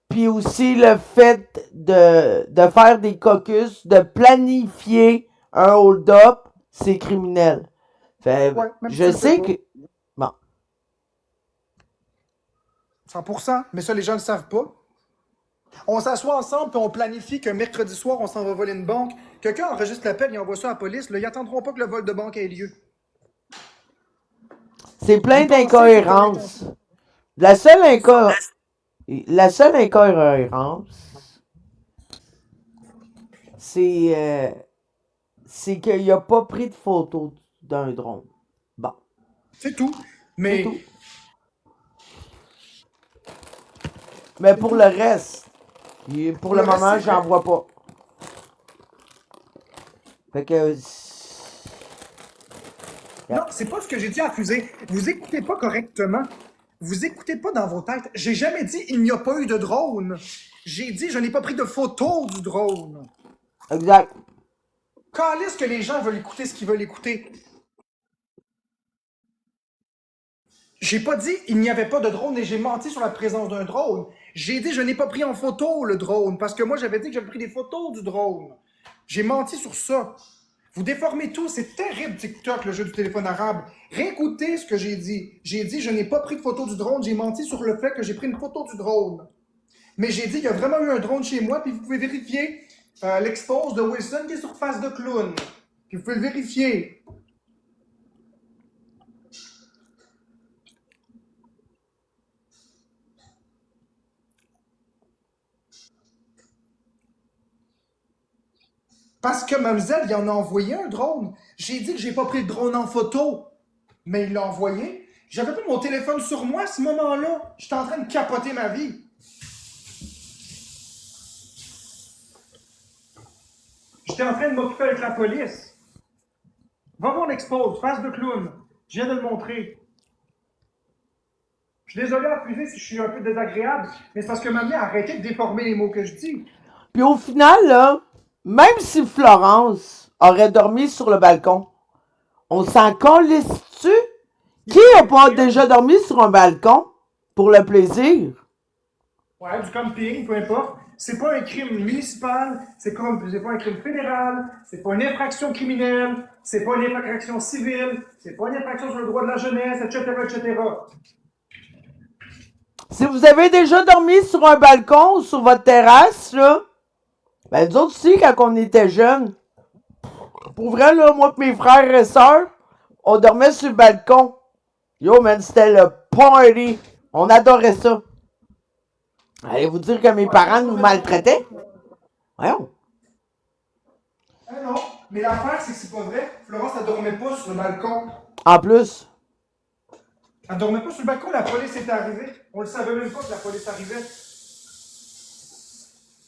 puis aussi le fait de faire des caucus, de planifier un hold-up, c'est criminel. Fait, Ouais, même je si sais c'est que... Bon. 100%, mais ça, les gens ne le savent pas. On s'assoit ensemble puis on planifie qu'un mercredi soir, on s'en va voler une banque. Quelqu'un enregistre l'appel et envoie ça à la police. Là, ils n'attendront pas que le vol de banque ait lieu. C'est plein Vous pensez d'incohérences. La seule incohérence, c'est qu'il n'a pas pris de photo d'un drone. Bon. C'est tout. Mais C'est tout. Mais pour le reste, pour le le reste, moment, c'est j'en vrai. vois pas. Fait que... Non, c'est pas ce que j'ai dit à accusé. Vous écoutez pas correctement. Vous écoutez pas dans vos têtes. J'ai jamais dit il n'y a pas eu de drone. J'ai dit je n'ai pas pris de photo du drone. Exact. Calisse que les gens veulent écouter ce qu'ils veulent écouter. J'ai pas dit il n'y avait pas de drone et j'ai menti sur la présence d'un drone. J'ai dit je n'ai pas pris en photo le drone parce que moi j'avais dit que j'avais pris des photos du drone. J'ai menti sur ça. Vous déformez tout, c'est terrible TikTok, le jeu du téléphone arabe. Réécoutez ce que j'ai dit. J'ai dit je n'ai pas pris de photo du drone, j'ai menti sur le fait que j'ai pris une photo du drone. Mais j'ai dit qu'il y a vraiment eu un drone chez moi, puis vous pouvez vérifier l'expose de Wilson qui est sur face de clown. Puis vous pouvez le vérifier. Parce que Mamzelle, il en a envoyé un drone. J'ai dit que j'ai pas pris le drone en photo. Mais il l'a envoyé. J'avais pas mon téléphone sur moi à ce moment-là. J'étais en train de capoter ma vie. J'étais en train de m'occuper avec la police. Va voir l'expose, face de clown. Je viens de le montrer. Je suis désolé à priver si je suis un peu désagréable, mais c'est parce que mamie a arrêté de déformer les mots que je dis. Puis au final, là, même si Florence aurait dormi sur le balcon, on s'en calisse-tu? Qui a pas déjà dormi sur un balcon pour le plaisir? Ouais, du camping, peu importe. C'est pas un crime municipal, c'est pas un crime fédéral, c'est pas une infraction criminelle, c'est pas une infraction civile, c'est pas une infraction sur le droit de la jeunesse, etc., etc. Si vous avez déjà dormi sur un balcon ou sur votre terrasse, là, ben nous autres aussi, quand on était jeunes, pour vrai, là, moi et mes frères et sœurs, on dormait sur le balcon. Yo, man, c'était le party. On adorait ça. Allez-vous dire que mes parents nous maltraitaient? Voyons. Ah non, mais l'affaire, c'est que c'est pas vrai. Florence, elle dormait pas sur le balcon. En plus, Elle dormait pas sur le balcon, la police est arrivée. On le savait même pas que la police arrivait.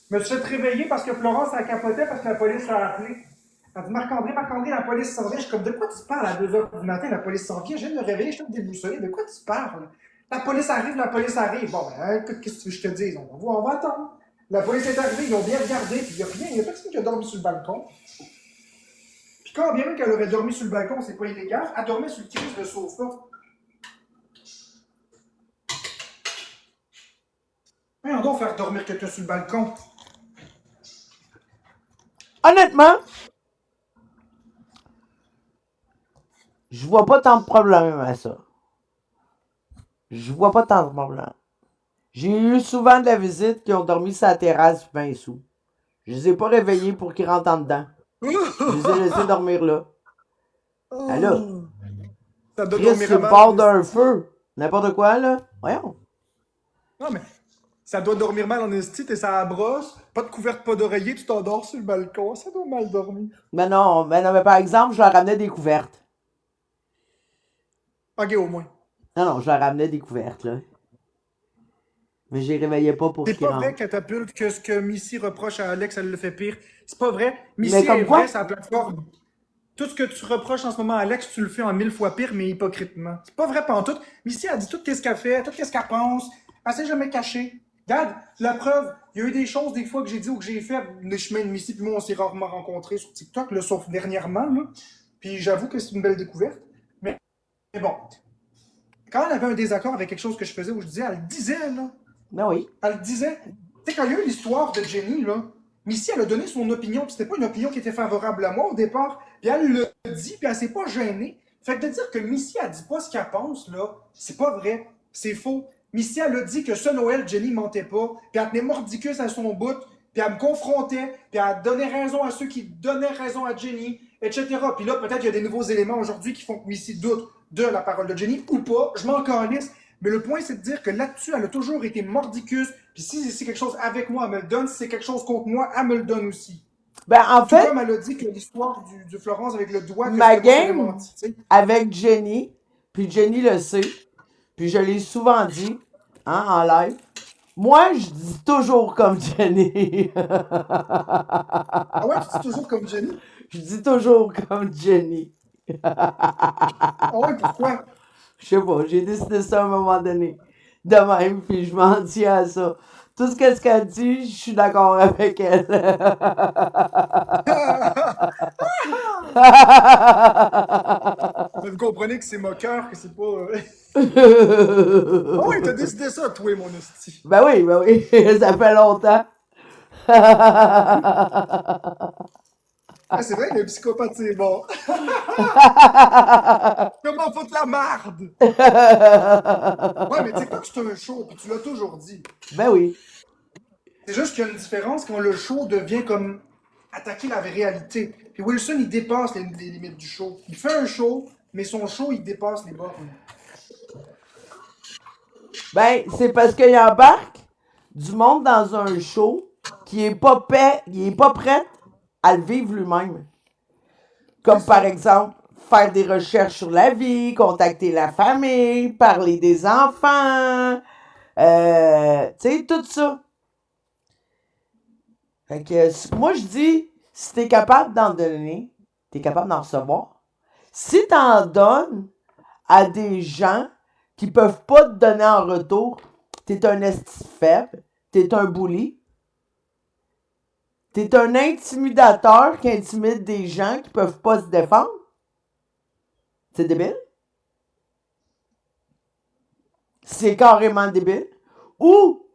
Je me suis fait réveiller parce que Florence, elle capotait parce que la police l'a appelé. Elle dit Marc-André, la police s'en vient. Je suis comme, de quoi tu parles à 2h du matin, la police s'en vient? Je viens de me réveiller, je suis comme déboussolé. De quoi tu parles? La police arrive, la police arrive. Bon, ben, écoute, qu'est-ce que tu veux que je te dise? On va attendre. La police est arrivée, ils ont bien regardé, puis il n'y a rien, il n'y a personne qui a dormi sur le balcon. Puis quand bien même qu'elle aurait dormi sur le balcon, c'est pas illégal, elle dormait sur le crise de sofa. Mais on doit faire dormir quelqu'un sur le balcon. honnêtement, je vois pas tant de problème à ça. Je vois pas tant de problème. J'ai eu souvent de la visite qui ont dormi sur la terrasse ben sous. Je les ai pas réveillés pour qu'ils rentrent en dedans. Je les ai laissés dormir là. Ah là, Ça doit Chris, dormir sur le mal. bord d'un feu. N'importe quoi, là. Voyons. Non, mais ça doit dormir mal en esti, t'es ça brosse, pas de couverte, pas d'oreiller, tu t'endors sur le balcon, ça doit mal dormir. Mais non, mais par exemple, je leur ramenais des couvertes. Ok, au moins. Non, je leur ramenais des couvertes, là. Mais je les réveillais pas pour C'est qu'ils pas vrai, rentrent. Catapulte, que ce que Missy reproche à Alex, elle le fait pire. C'est pas vrai. Mais Missy comme est quoi? vraie, sa plateforme. Tout ce que tu reproches en ce moment à Alex, tu le fais en 1000 fois pire, mais hypocritement. C'est pas vrai pantoute. Missy a dit tout ce qu'elle fait, tout ce qu'elle pense. Elle s'est jamais cachée. Regarde, la preuve, il y a eu des choses des fois que j'ai dit ou que j'ai fait, les chemins de Missy puis moi, on s'est rarement rencontrés sur TikTok, là, sauf dernièrement. Là. Puis j'avoue que c'est une belle découverte. Mais bon, quand elle avait un désaccord avec quelque chose que je faisais, où je disais, elle le disait, là. Ben oui. Elle le disait. Tu sais, quand il y a eu l'histoire de Jenny, là, Missy, elle a donné son opinion, puis c'était pas une opinion qui était favorable à moi au départ, puis elle le dit, puis elle s'est pas gênée. Fait que de dire que Missy, elle dit pas ce qu'elle pense, là, c'est pas vrai. C'est faux. Missy, elle a dit que ce Noël, Jenny mentait pas, puis elle tenait mordicus à son bout, puis elle me confrontait, puis elle donnait raison à ceux qui donnaient raison à Jenny, etc. Puis là, peut-être qu'il y a des nouveaux éléments aujourd'hui qui font que Missy doute de la parole de Jenny, ou pas, je m'en calisse. Mais le point, c'est de dire que là-dessus, elle a toujours été mordicus. Puis si c'est quelque chose avec moi, elle me le donne. Si c'est quelque chose contre moi, elle me le donne aussi. Ben, en Tout fait, comme elle a dit que l'histoire du Florence avec le doigt, que ma c'était moi qui avais game menti. Tu sais. avec Jenny, puis Jenny le sait, puis je l'ai souvent dit, hein, en live, moi, je dis toujours comme Jenny. Ah ouais, tu dis toujours comme Jenny? Je dis toujours comme Jenny. Ah ouais, pourquoi? Je sais pas, j'ai décidé ça à un moment donné. De même, puis je m'en tiens à ça. Tout ce qu'elle dit, je suis d'accord avec elle. Vous comprenez que c'est moqueur, que c'est pas. Ah ouais, t'as décidé ça, toi, mon esti. Ben oui, ça fait longtemps. Ah, c'est vrai que le psychopathe, c'est bon. Comment foutre la marde? Ouais, mais TikTok, c'est un show, puis tu l'as toujours dit. Ben oui. C'est juste qu'il y a une différence quand le show devient comme attaquer la réalité. Puis Wilson, il dépasse les limites du show. Il fait un show, mais son show, il dépasse les bornes. Ben, c'est parce qu'il embarque du monde dans un show qui est pas prêt à le vivre lui-même. Comme par exemple, faire des recherches sur la vie, contacter la famille, parler des enfants, tu sais, tout ça. Fait que, moi, je dis, si t'es capable d'en donner, t'es capable d'en recevoir. Si t'en donnes à des gens qui peuvent pas te donner en retour, t'es un esti faible, t'es un bully. T'es un intimidateur qui intimide des gens qui peuvent pas se défendre? C'est débile? C'est carrément débile. Ou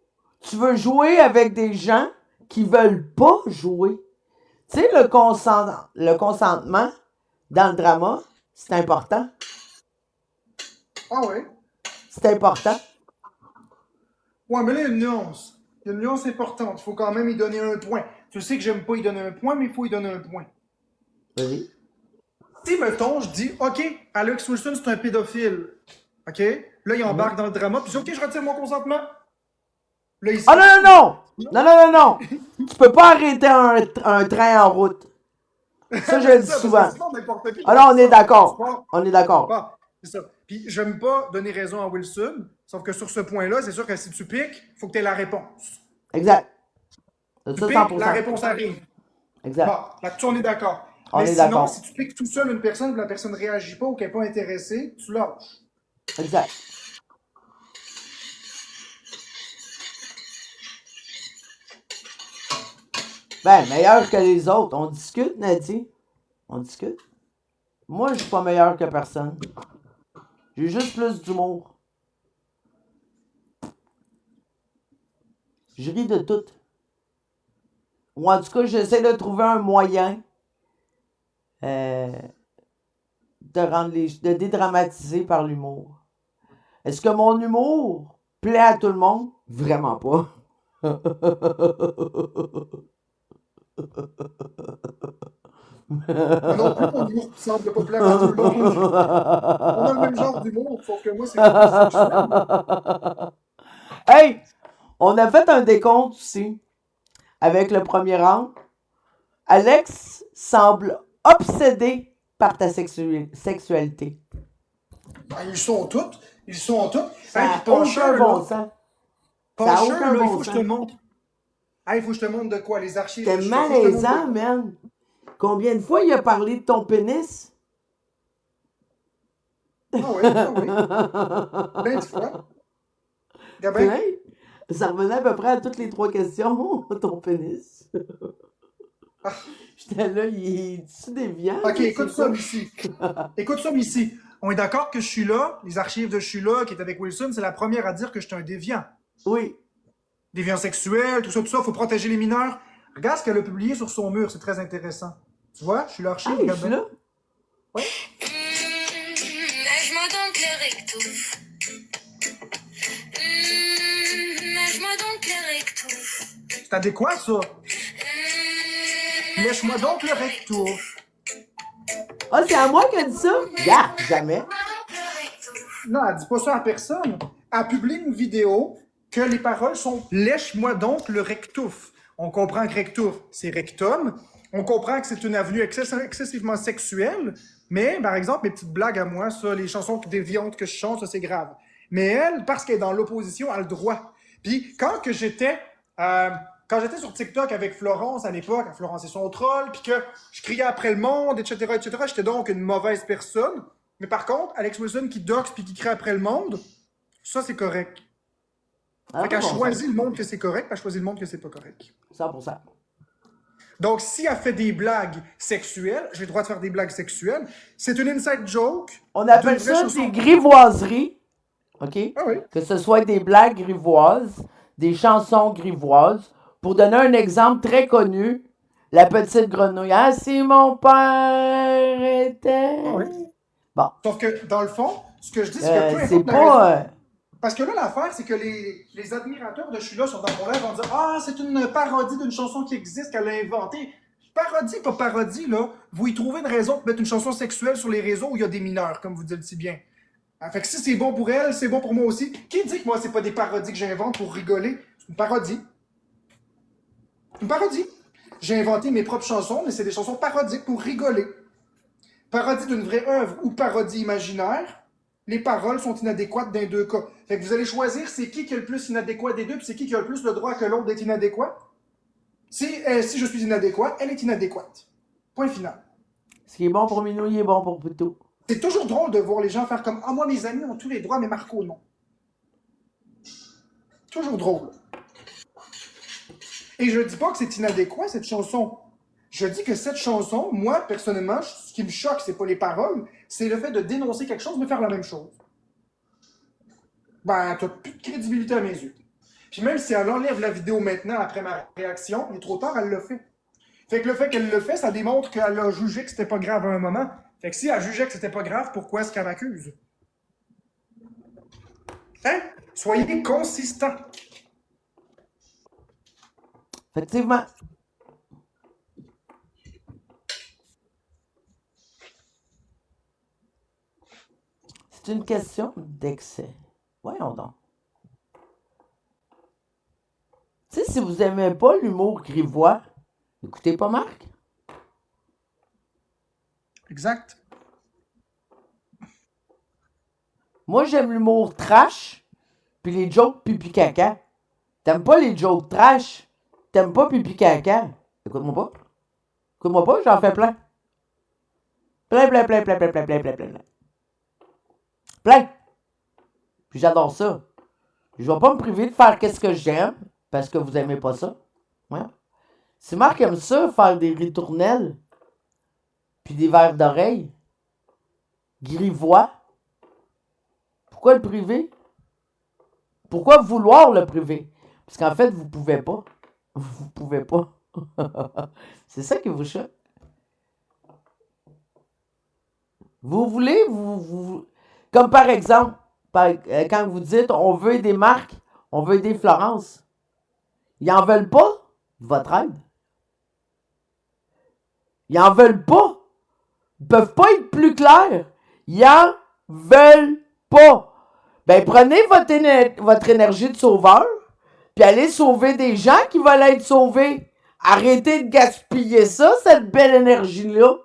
tu veux jouer avec des gens qui veulent pas jouer. Tu sais, le consentement dans le drama, c'est important. Ah ouais? C'est important. Ouais, mais là, il y a une nuance. Il y a une nuance importante. Il faut quand même y donner un point. Tu sais que j'aime pas y donner un point, mais il faut y donner un point. Vas-y. Si, mettons, je dis, OK, Alex Wilson, c'est un pédophile. OK? Là, il embarque dans le drama, puis il dit, OK, je retire mon consentement. Là, il se Ah non, non, non! Non, non, non, non! Tu peux pas arrêter un train en route. Ça, je le dis ça, souvent. parce que sinon, n'importe qui Ah non, on est fait ça. d'accord. Bon, On est d'accord. bon, c'est ça. Puis, j'aime pas donner raison à Wilson, sauf que sur ce point-là, c'est sûr que si tu piques, il faut que tu aies la réponse. Exact. Tu Ça, piques, 100%. la réponse arrive. Exact. Bon, là-dessus, on est d'accord. On Mais est sinon, d'accord. si tu piques tout seul une personne et la personne ne réagit pas ou qu'elle n'est pas intéressée, tu lâches. Exact. Ben, meilleur que les autres. On discute, Nadie. On discute. Moi, je suis pas meilleur que personne. J'ai juste plus d'humour. Je ris de tout. Ou en tout cas, j'essaie de trouver un moyen de dédramatiser par l'humour. Est-ce que mon humour plaît à tout le monde? Vraiment pas. Moi non plus, mon humour semble pas plaire à tout le monde. On a le même genre d'humour, sauf que moi, c'est plus sexuel. Hey! On a fait un décompte aussi avec le premier rang. Alex semble obsédé par ta sexualité. Ben, ils sont toutes. Ils sont toutes. Ça Hey, n'a puis Puncher, aucun bon là. sens. Ça a Puncher, aucun là, il bon faut que je te sens. montre. Hey, il faut que je te montre de quoi? Les archives. C'était Faut que je te montre malaisant, de quoi. man. Combien de fois il a parlé de ton pénis? Ah oui. Plein de fois. Gabin? Plein. Ça revenait à peu près à toutes les 3 questions, ton pénis. Ah. J'étais là, il est-tu déviant? Ok, C'est écoute quoi? ça, Missy. Écoute ça, Missy. On est d'accord que je suis là, les archives de je suis là, qui est avec Wilson, c'est la première à dire que je suis un déviant. Oui. Déviant sexuel, tout ça, faut protéger les mineurs. Regarde ce qu'elle a publié sur son mur, c'est très intéressant. Tu vois, je suis l'archive, Hey, je suis Gabin. là. Ouais. Lèche-moi donc le recto. Lèche-moi donc le recto. C'est adéquat, ça. Lèche-moi donc le recto. Ah, c'est à moi qu'elle dit ça? Yeah, jamais. Non, elle dit pas ça à personne. Elle publie une vidéo que les paroles sont « Lèche-moi donc le rectouf ». On comprend que rectouf, c'est rectum. On comprend que c'est une avenue excessivement sexuelle. Mais, par exemple, mes petites blagues à moi, ça, les chansons déviantes que je chante, ça, c'est grave. Mais elle, parce qu'elle est dans l'opposition, a le droit. Puis, quand j'étais sur TikTok avec Florence à l'époque, Florence et son troll, puis que je criais après le monde, etc., j'étais donc une mauvaise personne. Mais par contre, Alex Wilson qui doxe puis qui crie après le monde, ça, c'est correct. Ah, Fait qu'elle bon, choisit le monde que c'est correct, puis elle choisit le monde que c'est pas correct. 100%. Donc, si elle fait des blagues sexuelles, j'ai le droit de faire des blagues sexuelles, c'est une inside joke. On appelle d'une vraie ça chanson. des grivoiseries. OK? Ah oui. Que ce soit des blagues grivoises, des chansons grivoises. Pour donner un exemple très connu, La petite grenouille. Ah, si mon père était. Ah oui. Bon. Sauf que, dans le fond, ce que je dis, c'est que peu C'est importe la raison. pas. Parce que là, l'affaire, c'est que les admirateurs de Je suis là sont dans mon live en disant « Ah, c'est une parodie d'une chanson qui existe, qu'elle a inventée. » Parodie, pas parodie, là. Vous y trouvez une raison pour mettre une chanson sexuelle sur les réseaux où il y a des mineurs, comme vous dites si bien. Ah, fait que si c'est bon pour elle, c'est bon pour moi aussi. Qui dit que moi, c'est pas des parodies que j'invente pour rigoler? C'est une parodie. Une parodie. J'ai inventé mes propres chansons, mais c'est des chansons parodiques pour rigoler. Parodie d'une vraie œuvre ou parodie imaginaire, les paroles sont inadéquates dans les deux cas. Fait que vous allez choisir c'est qui est le plus inadéquat des deux, puis c'est qui a le plus le droit que l'autre d'être inadéquat. Si je suis inadéquate, elle est inadéquate. Point final. Ce qui est bon pour Minou, il est bon pour Poutou. C'est toujours drôle de voir les gens faire comme « Ah, moi, mes amis ont tous les droits, mais Marco, non. » Toujours drôle. Et je dis pas que c'est inadéquat, cette chanson. Je dis que cette chanson, moi, personnellement, ce qui me choque, c'est pas les paroles, c'est le fait de dénoncer quelque chose, mais faire la même chose. Ben, t'as plus de crédibilité à mes yeux. Puis même si elle enlève la vidéo maintenant, après ma réaction, il est trop tard, elle l'a fait. Fait que le fait qu'elle le fait, ça démontre qu'elle a jugé que c'était pas grave à un moment. Fait que si elle jugeait que c'était pas grave, pourquoi est-ce qu'elle m'accuse? Hein? Soyez consistant. Effectivement. C'est une question d'excès. Voyons donc. Tu sais, si vous aimez pas l'humour grivois, écoutez pas Marc. Exact. Moi, j'aime l'humour trash, puis les jokes pipi caca. T'aimes pas les jokes trash? T'aimes pas pipi caca? Écoute-moi pas. Écoute-moi pas, j'en fais plein. Plein, plein, plein, plein, plein, plein, plein, plein, plein, plein. Plein. Puis j'adore ça. Je vais pas me priver de faire qu'est-ce que j'aime, parce que vous aimez pas ça. Ouais. Si Marc aime ça, faire des ritournelles, puis des verres d'oreille, grivois, pourquoi le priver? Pourquoi vouloir le priver? Parce qu'en fait, vous pouvez pas. Vous pouvez pas. C'est ça qui vous choque. Vous voulez, comme par exemple, quand vous dites on veut aider Marc, on veut aider Florence. Ils en veulent pas de votre aide. Ils en veulent pas. Ils peuvent pas être plus clairs. Ils en veulent pas. Ben, prenez votre énergie de sauveur, puis allez sauver des gens qui veulent être sauvés. Arrêtez de gaspiller ça, cette belle énergie-là.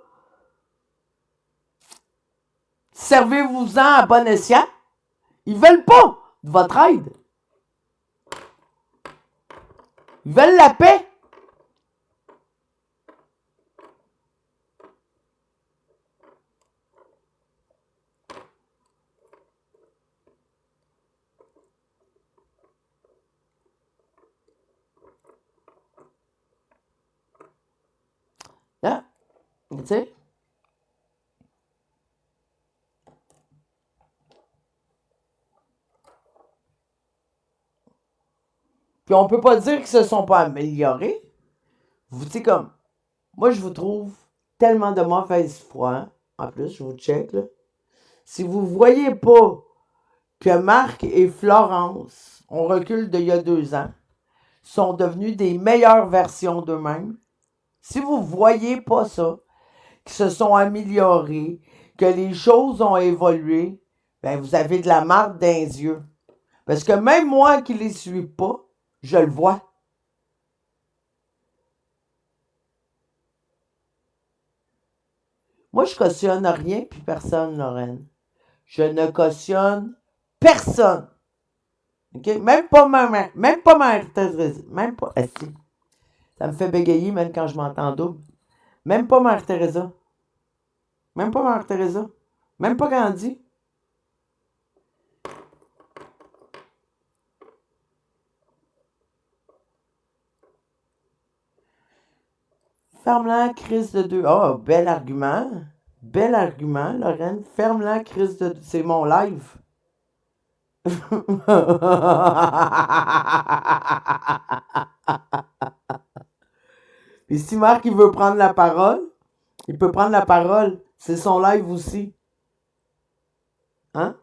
Servez-vous-en à bon escient. Ils veulent pas de votre aide. Ils veulent la paix. Hein? Tu sais? Puis on peut pas dire qu'ils se sont pas améliorés. Vous savez comme, moi je vous trouve tellement de mauvaise foi. En plus, je vous check là. Si vous voyez pas que Marc et Florence, on recule d'il y a 2 ans, sont devenus des meilleures versions d'eux-mêmes, si vous voyez pas ça, qu'ils se sont améliorés, que les choses ont évolué, ben vous avez de la marde dans les yeux. Parce que même moi qui les suis pas, je le vois. Moi, je cautionne rien puis personne, Lorraine. Je ne cautionne personne. OK? Même pas ma mère. Même pas Mère Thérèse. Même pas. Si. Ça me fait bégayer même quand je m'entends double. Même pas Mère Teresa. Même pas Mère Teresa. Même pas Gandhi. Ferme-la, crise de 2. Oh, bel argument. Bel argument, Lorraine. Ferme-la, crise de 2. C'est mon live. Et si Marc il veut prendre la parole, il peut prendre la parole. C'est son live aussi. Hein?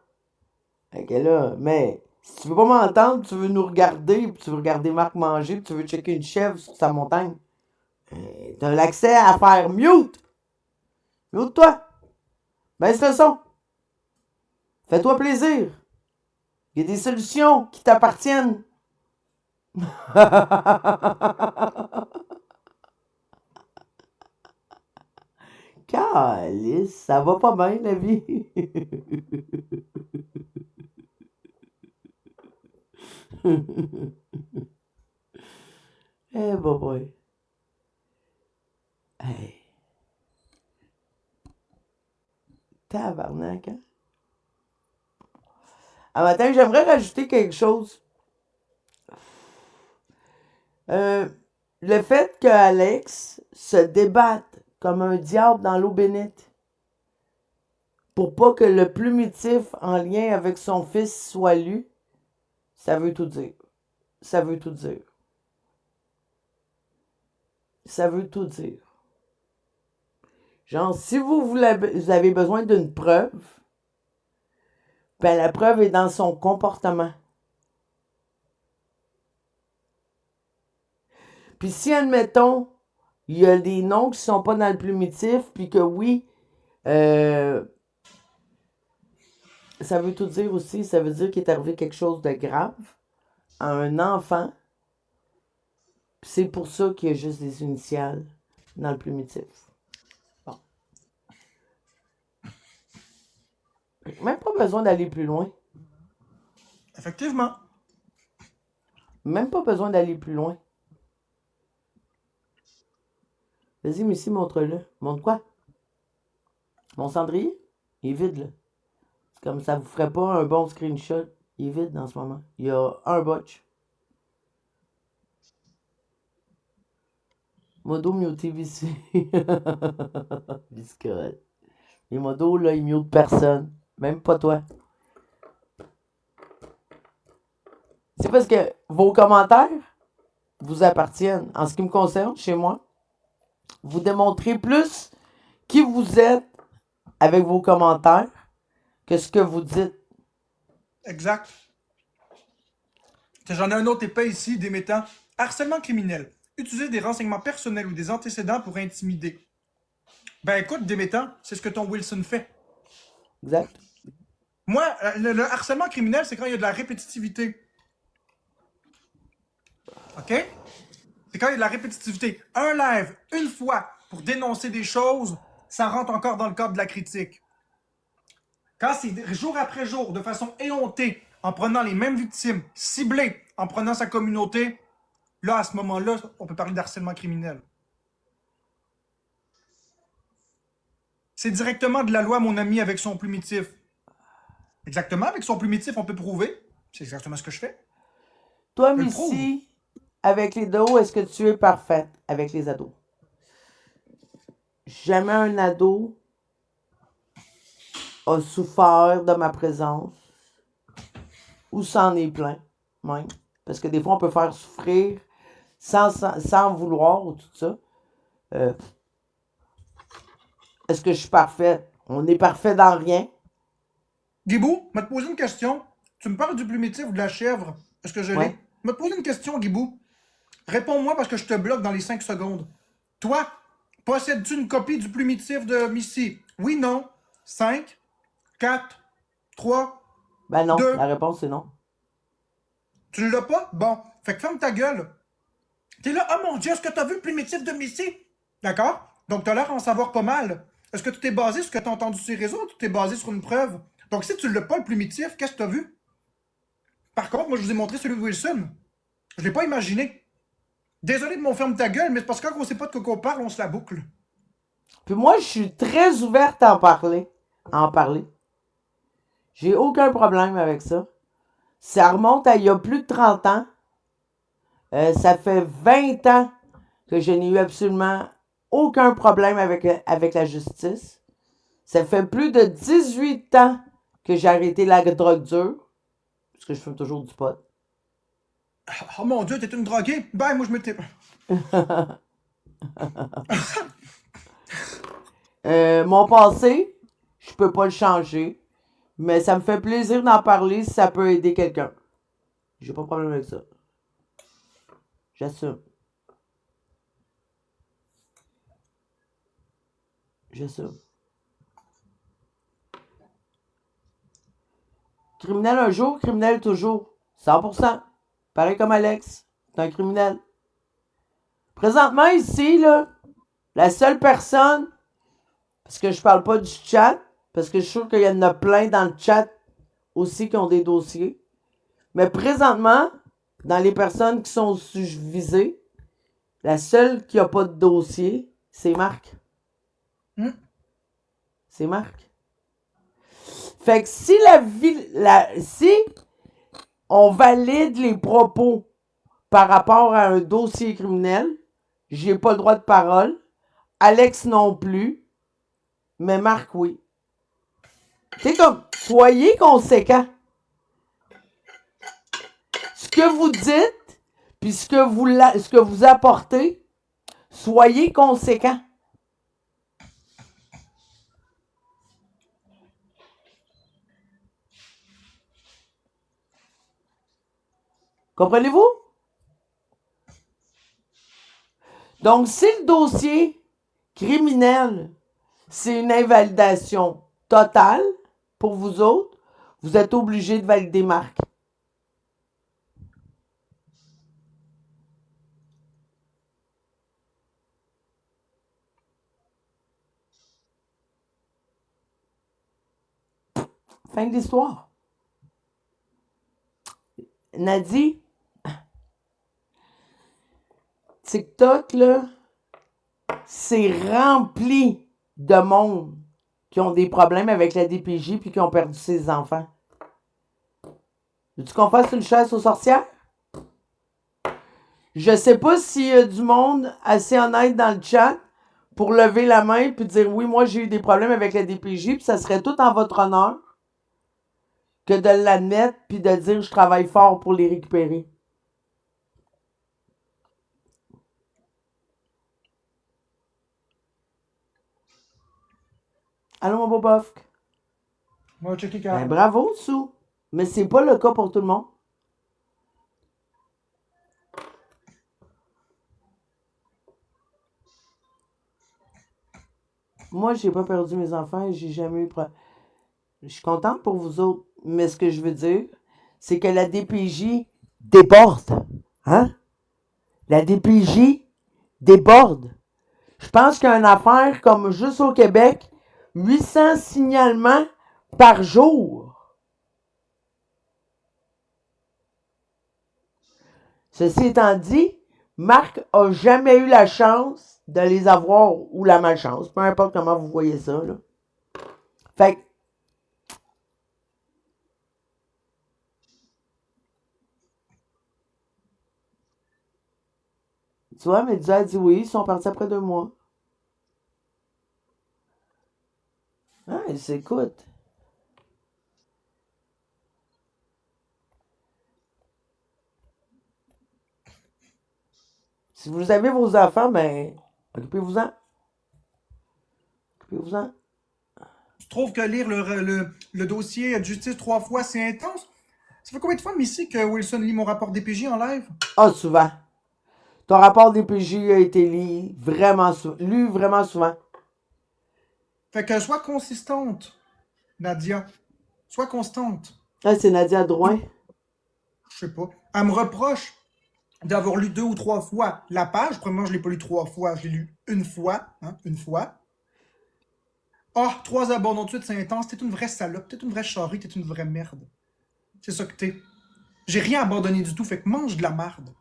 Ok là, mais si tu veux pas m'entendre, tu veux nous regarder, puis tu veux regarder Marc manger, puis tu veux checker une chèvre sur sa montagne, t'as l'accès à faire mute. Mute-toi. Baisse le son. Fais-toi plaisir. Il y a des solutions qui t'appartiennent. Calice, ça va pas bien la vie. Eh boy. Hey. Tabarnak, hein? À j'aimerais rajouter quelque chose. le fait que Alex se débatte comme un diable dans l'eau bénite pour pas que le plumitif en lien avec son fils soit lu, ça veut tout dire. Ça veut tout dire. Ça veut tout dire. Genre, si vous avez besoin d'une preuve, ben la preuve est dans son comportement. Puis si, admettons, il y a des noms qui sont pas dans le plumitif, puis que oui, ça veut tout dire aussi, ça veut dire qu'il est arrivé quelque chose de grave à un enfant. Puis c'est pour ça qu'il y a juste des initiales dans le plumitif. Bon. Même pas besoin d'aller plus loin. Effectivement. Même pas besoin d'aller plus loin. Vas-y, Missy, montre-le. Montre quoi? Mon cendrier? Il est vide, là. C'est comme ça vous ferait pas un bon screenshot. Il est vide en ce moment. Il y a un botch. Modo muté VC. Biscotte. Les modos, là, ils mutent personne. Même pas toi. C'est parce que vos commentaires vous appartiennent. En ce qui me concerne, chez moi, vous démontrez plus qui vous êtes avec vos commentaires que ce que vous dites. Exact. J'en ai un autre épais ici, démettant harcèlement criminel. Utiliser des renseignements personnels ou des antécédents pour intimider. Ben écoute, démettant, c'est ce que ton Wilson fait. Exact. Moi, le harcèlement criminel, c'est quand il y a de la répétitivité. OK? C'est quand il y a de la répétitivité. Un live, une fois, pour dénoncer des choses, ça rentre encore dans le cadre de la critique. Quand c'est jour après jour, de façon éhontée, en prenant les mêmes victimes, ciblées, en prenant sa communauté, là, à ce moment-là, on peut parler d'harcèlement criminel. C'est directement de la loi, mon ami, avec son plumitif. Exactement, avec son plumitif, on peut prouver. C'est exactement ce que je fais. Toi, Je le prouve. Missy, avec les dos, est-ce que tu es parfaite avec les ados? Jamais un ado a souffert de ma présence ou s'en est plein, même. Parce que des fois, on peut faire souffrir sans vouloir ou tout ça. Est-ce que je suis parfaite? On est parfait dans rien. Guibou, je vais te poser une question. Tu me parles du plumitif ou de la chèvre? Est-ce que je l'ai? Ouais. Je vais te poser une question, Guibou. Réponds-moi parce que je te bloque dans les 5 secondes. Toi, possèdes-tu une copie du plumitif de Missy? Oui, non. 5, 4, 3. Ben non, 2. la réponse c'est non. Tu ne l'as pas? Bon. Fait que ferme ta gueule. T'es là, oh mon Dieu, est-ce que t'as vu le plumitif de Missy? D'accord? Donc t'as l'air d'en savoir pas mal. Est-ce que tu t'es basé sur ce que t'as entendu sur les réseaux ou tu t'es basé sur une preuve? Donc si tu l'as pas, le plumitif, qu'est-ce que t'as vu? Par contre, moi je vous ai montré celui de Wilson. Je l'ai pas imaginé. Désolé de mon ferme ta gueule, mais c'est parce que quand on sait pas de quoi qu'on parle, on se la boucle. Puis moi, je suis très ouverte à en parler. J'ai aucun problème avec ça. Ça remonte à il y a plus de 30 ans. Ça fait 20 ans que je n'ai eu absolument aucun problème avec la justice. Ça fait plus de 18 ans que j'ai arrêté la drogue dure. Parce que je fume toujours du pot. Oh mon Dieu, t'es une droguée? Ben, moi je m'étais. Mon passé, je peux pas le changer. Mais ça me fait plaisir d'en parler si ça peut aider quelqu'un. J'ai pas de problème avec ça. J'assume. J'assume. Criminel un jour, criminel toujours. 100%. Pareil comme Alex. C'est un criminel. Présentement, ici, là, la seule personne, parce que je parle pas du chat, parce que je suis sûr qu'il y en a plein dans le chat aussi qui ont des dossiers. Mais présentement, dans les personnes qui sont visées, la seule qui a pas de dossier, c'est Marc. C'est Marc. Fait que si si on valide les propos par rapport à un dossier criminel, J'ai pas le droit de parole. Alex non plus. Mais Marc, oui. C'est comme, soyez conséquents. Ce que vous dites, puis ce que vous apportez, soyez conséquents. Comprenez-vous? Donc, si le dossier criminel, c'est une invalidation totale pour vous autres, vous êtes obligé de valider Marc. Fin de l'histoire. Nadie, TikTok, là, c'est rempli de monde qui ont des problèmes avec la DPJ puis qui ont perdu ses enfants. Veux-tu qu'on fasse une chasse aux sorcières? Je sais pas s'il y a du monde assez honnête dans le chat pour lever la main puis dire oui, moi j'ai eu des problèmes avec la DPJ puis ça serait tout en votre honneur que de l'admettre puis de dire je travaille fort pour les récupérer. Allô, mon beau bof. On va checker Ben, carrément. bravo, Sou. Mais c'est pas le cas pour tout le monde. Moi, j'ai pas perdu mes enfants et j'ai jamais eu de problème. Je suis contente pour vous autres. Mais ce que je veux dire, c'est que la DPJ déborde. Hein? La DPJ déborde. Je pense qu'il y a une affaire comme juste au Québec, 800 signalements par jour. Ceci étant dit, Marc a jamais eu la chance de les avoir ou la malchance, peu importe comment vous voyez ça. Là. Fait que, tu vois, Média a dit oui, ils sont partis après 2 mois. Ah, ils s'écoutent. Si vous avez vos enfants, ben, occupez-vous-en. Occupez-vous-en. Tu trouves que lire le dossier de justice 3 fois, c'est intense? Ça fait combien de fois, Missy, que Wilson lit mon rapport DPJ en live? Ah, souvent. Ton rapport DPJ a été lu vraiment souvent. Fait que sois consistante, Nadia. Sois constante. Ah, c'est Nadia Drouin. Je sais pas. Elle me reproche d'avoir lu 2 ou 3 fois la page. Premièrement, je l'ai pas lu 3 fois, je l'ai lu une fois. Hein, une fois. Ah, 3 abandons de suite, c'est intense. T'es une vraie salope, t'es une vraie charrie, t'es une vraie merde. C'est ça que t'es. J'ai rien abandonné du tout, fait que mange de la merde.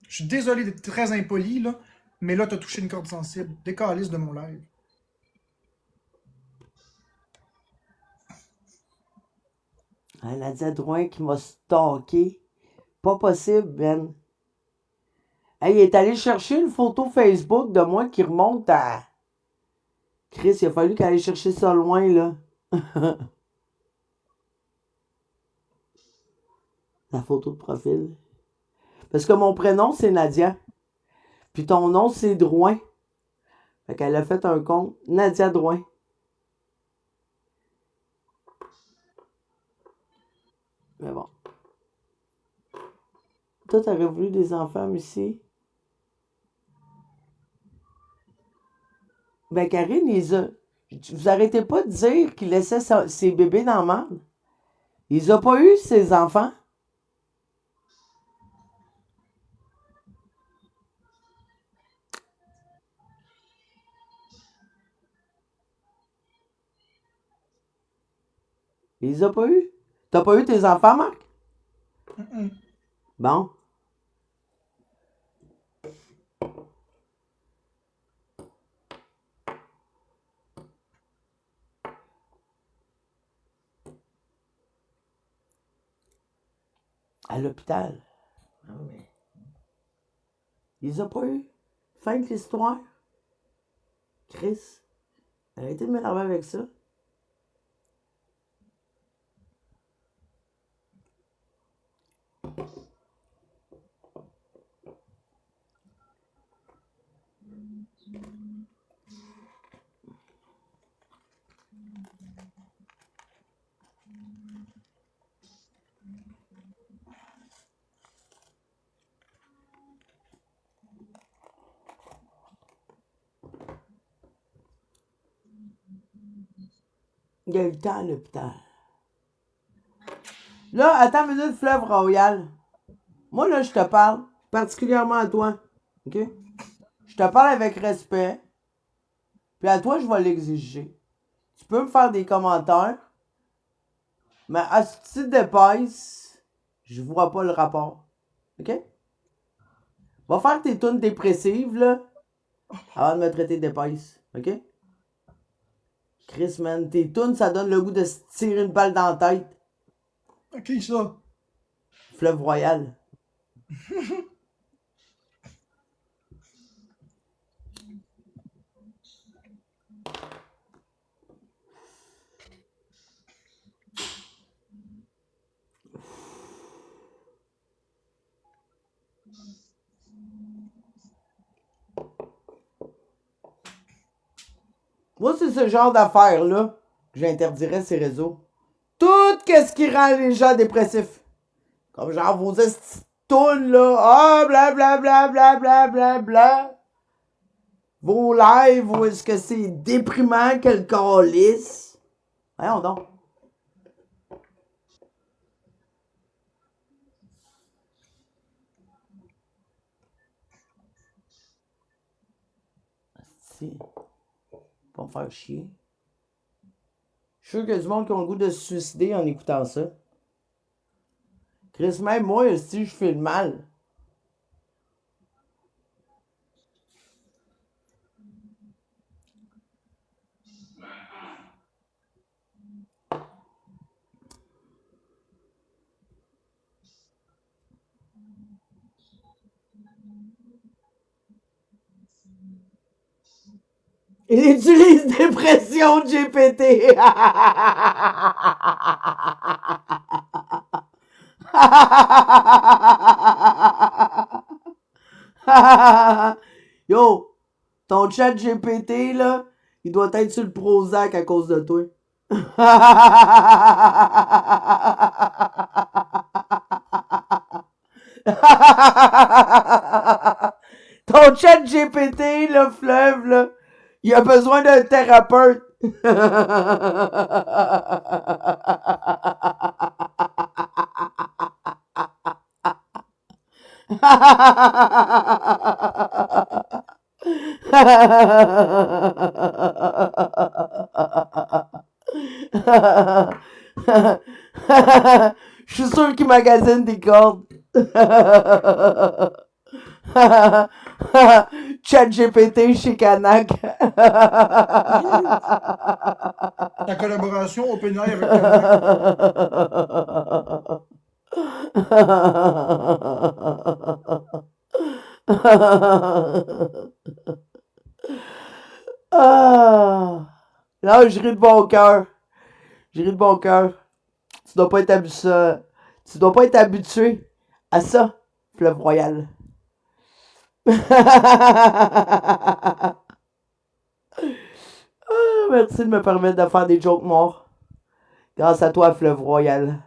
Je suis désolé d'être très impoli, là, mais là, t'as touché une corde sensible. Décalisse de mon live. Ah, Nadia Drouin qui m'a stalké. Pas possible, Ben. Hey, il est allé chercher une photo Facebook de moi qui remonte à... Chris, il a fallu qu'elle aille chercher ça loin, là. La photo de profil. Parce que mon prénom, c'est Nadia. Puis ton nom, c'est Drouin. Fait qu'elle a fait un compte. Nadia Drouin. Mais bon. Toi, t'aurais voulu des enfants ici? Ben, Karine, vous arrêtez pas de dire qu'il laissait ses bébés dans la merde. Il a pas eu ses enfants. Il a pas eu. T'as pas eu tes enfants, Marc? Bon. À l'hôpital. Ah oui. Il les a pas eu. Fin de l'histoire. Chris, arrêtez de m'énerver avec ça. Il y a eu le temps à l'hôpital. Là, attends une minute, Fleuve Royal. Moi, là, je te parle particulièrement à toi. OK? Je te parle avec respect. Puis à toi, je vais l'exiger. Tu peux me faire des commentaires. Mais à ce titre d'épaisse, je vois pas le rapport. OK? Va faire tes tunes dépressives, là, avant de me traiter d'épaisse. OK? Chris, man, tes tunes, ça donne le goût de se tirer une balle dans la tête. Ok, ça. Fleuve Royal. Moi, c'est ce genre d'affaires-là que j'interdirais ces réseaux. Tout ce qui rend les gens dépressifs. Comme genre vos tounes là. Ah, blablabla, blablabla, bla, bla, bla. Vos lives, où est-ce que c'est déprimant que le calice? Voyons donc. Si. Pas me faire chier. Je suis sûr qu'il y a du monde qui a le goût de se suicider en écoutant ça. Chris, même moi, si je fais le mal. Il utilise dépression GPT. Yo, ton chat GPT, là, il doit être sur le Prozac à cause de toi. Ton chat GPT, le Fleuve, là, il a besoin d'un thérapeute. Je suis sûr qu'il magasine des cordes. Chat GPT chez Canac. Ta collaboration OpenAI avec Canac. Ah. Là, je ris de bon cœur. Je ris de bon cœur. Tu dois pas être habitué. Tu dois pas être habitué à ça, Fleuve Royal. Ah, merci de me permettre de faire des jokes morts. Grâce à toi, Fleuve Royal.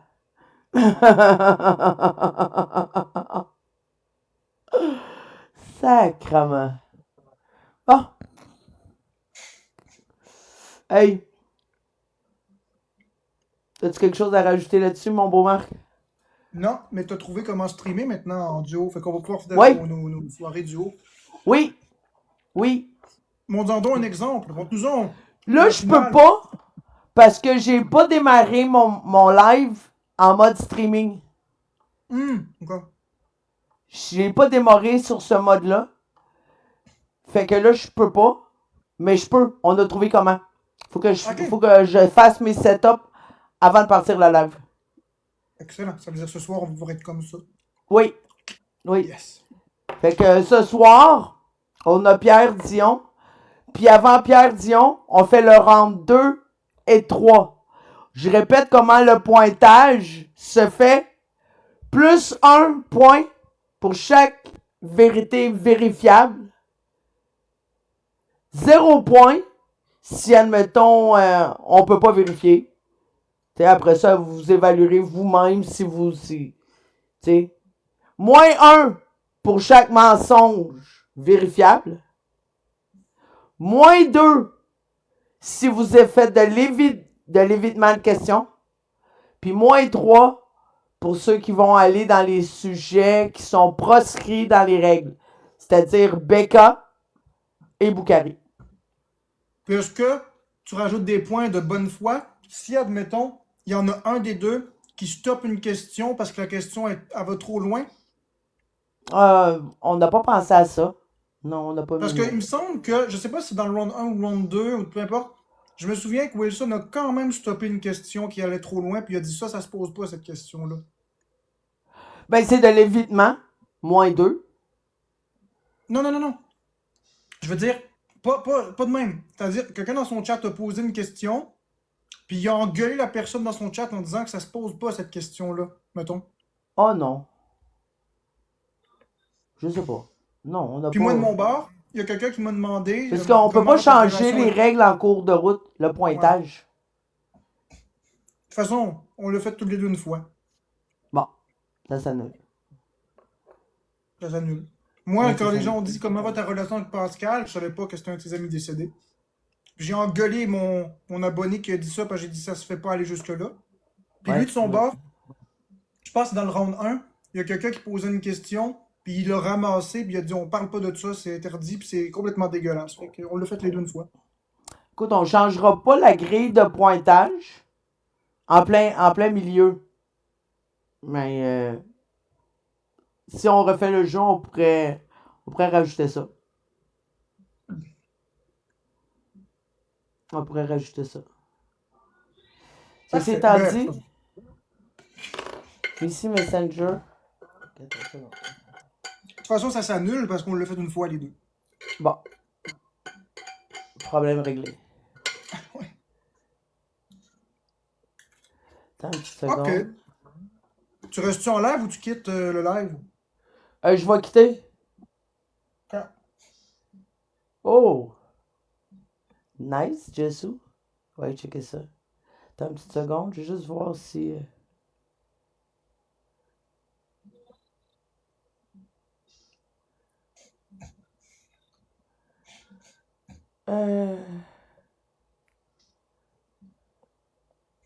Sacrement. Ah! Hey! As-tu quelque chose à rajouter là-dessus, mon beau Marc? Non, mais t'as trouvé comment streamer maintenant en duo. Fait qu'on va pouvoir faire Oui. nos soirées duo. Oui! Oui! Montre-nous un exemple. Montre-nous-en. Là, je peux pas parce que j'ai pas démarré mon live en mode streaming. Ok. J'ai pas démarré sur ce mode-là. Fait que là, je peux pas. Mais je peux. On a trouvé comment. Faut que je fasse mes setups avant de partir la live. Excellent. Ça veut dire ce soir, on va pouvoir être comme ça. Oui. Oui. Yes. Fait que ce soir, On a Pierre Dion. Puis avant Pierre Dion, on fait le round 2 et 3. Je répète comment le pointage se fait. Plus 1 point pour chaque vérité vérifiable. 0 point si, admettons, on peut pas vérifier. T'sais, après ça, vous évaluerez vous-même si vous... T'sais. Moins 1 pour chaque mensonge vérifiable. Moins 2 si vous avez fait de l'évitement de questions. Puis moins 3 pour ceux qui vont aller dans les sujets qui sont proscrits dans les règles. C'est-à-dire Becca et Boukari. Puis est-ce que tu rajoutes des points de bonne foi si, admettons, il y en a un des deux qui stoppe une question parce que la question elle va trop loin? On n'a pas pensé à ça. Non, on n'a pas Parce mis. qu'il me semble que, je sais pas si c'est dans le round 1 ou le round 2 ou peu importe, je me souviens que Wilson a quand même stoppé une question qui allait trop loin, puis il a dit ça se pose pas cette question-là. Ben, c'est de l'évitement. Moins 2. Non, non, non, non. Je veux dire, pas de même. C'est-à-dire que quelqu'un dans son chat a posé une question, puis il a engueulé la personne dans son chat en disant que ça se pose pas cette question-là, mettons. Oh non. Je sais pas. Non, on n'a Puis pas. moi de mon bord, il y a quelqu'un qui m'a demandé Parce qu'on peut comment pas votre changer relation les est- règles en cours de route, le pointage. De toute façon, on l'a fait tous les deux une fois. Bon, ça s'annule. Ça s'annule. Moi, Ouais, quand ça les gens s'annule. ont dit comment va ta relation avec Pascal, je savais pas que c'était un de tes amis décédés. J'ai engueulé mon abonné qui a dit ça parce que j'ai dit ça se fait pas aller jusque-là. Puis Ouais. lui de son bord, je pense que dans le round 1, il y a quelqu'un qui posait une question, puis il l'a ramassé, puis il a dit on parle pas de ça, c'est interdit, puis c'est complètement dégueulasse. Fait qu'on l'a fait les deux une fois. Écoute, on changera pas la grille de pointage en plein milieu. Mais si on refait le jeu, on pourrait rajouter ça. On pourrait rajouter ça. Ceci Parfait. étant Ben, dit, ici Messenger. de toute façon, ça s'annule parce qu'on l'a fait une fois les deux. Bon. Problème réglé. Ouais. Attends une petite seconde. Ok. Tu restes-tu en live ou tu quittes le live? Je vais quitter. Ok. Oh! Nice, Jessou. Ouais, checker ça. Attends une petite seconde, je vais juste voir si.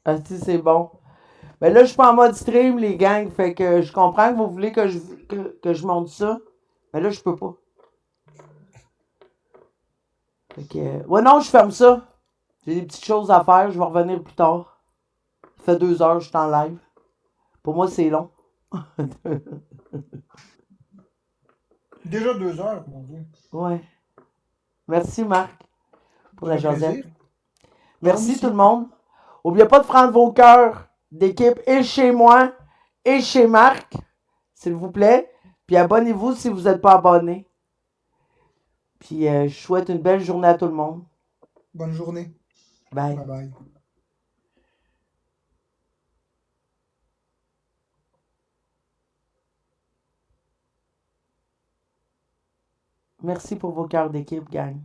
Ah, si, c'est bon. Mais là, je suis pas en mode stream, les gangs. Fait que je comprends que vous voulez que je monte ça. Mais là, je peux pas. Fait que. Ouais, non, je ferme ça. J'ai des petites choses à faire. Je vais revenir plus tard. Ça fait 2 heures que je suis en live. Pour moi, c'est long. Déjà 2 heures, mon Dieu. Ouais. Merci, Marc, pour la Ça fait jasette. plaisir. Merci Merci. tout le monde. N'oubliez pas de prendre vos cœurs d'équipe et chez moi et chez Marc, s'il vous plaît. Puis abonnez-vous si vous n'êtes pas abonné. Puis je souhaite une belle journée à tout le monde. Bonne journée. Bye. Bye bye. Merci pour vos cœurs d'équipe, gang.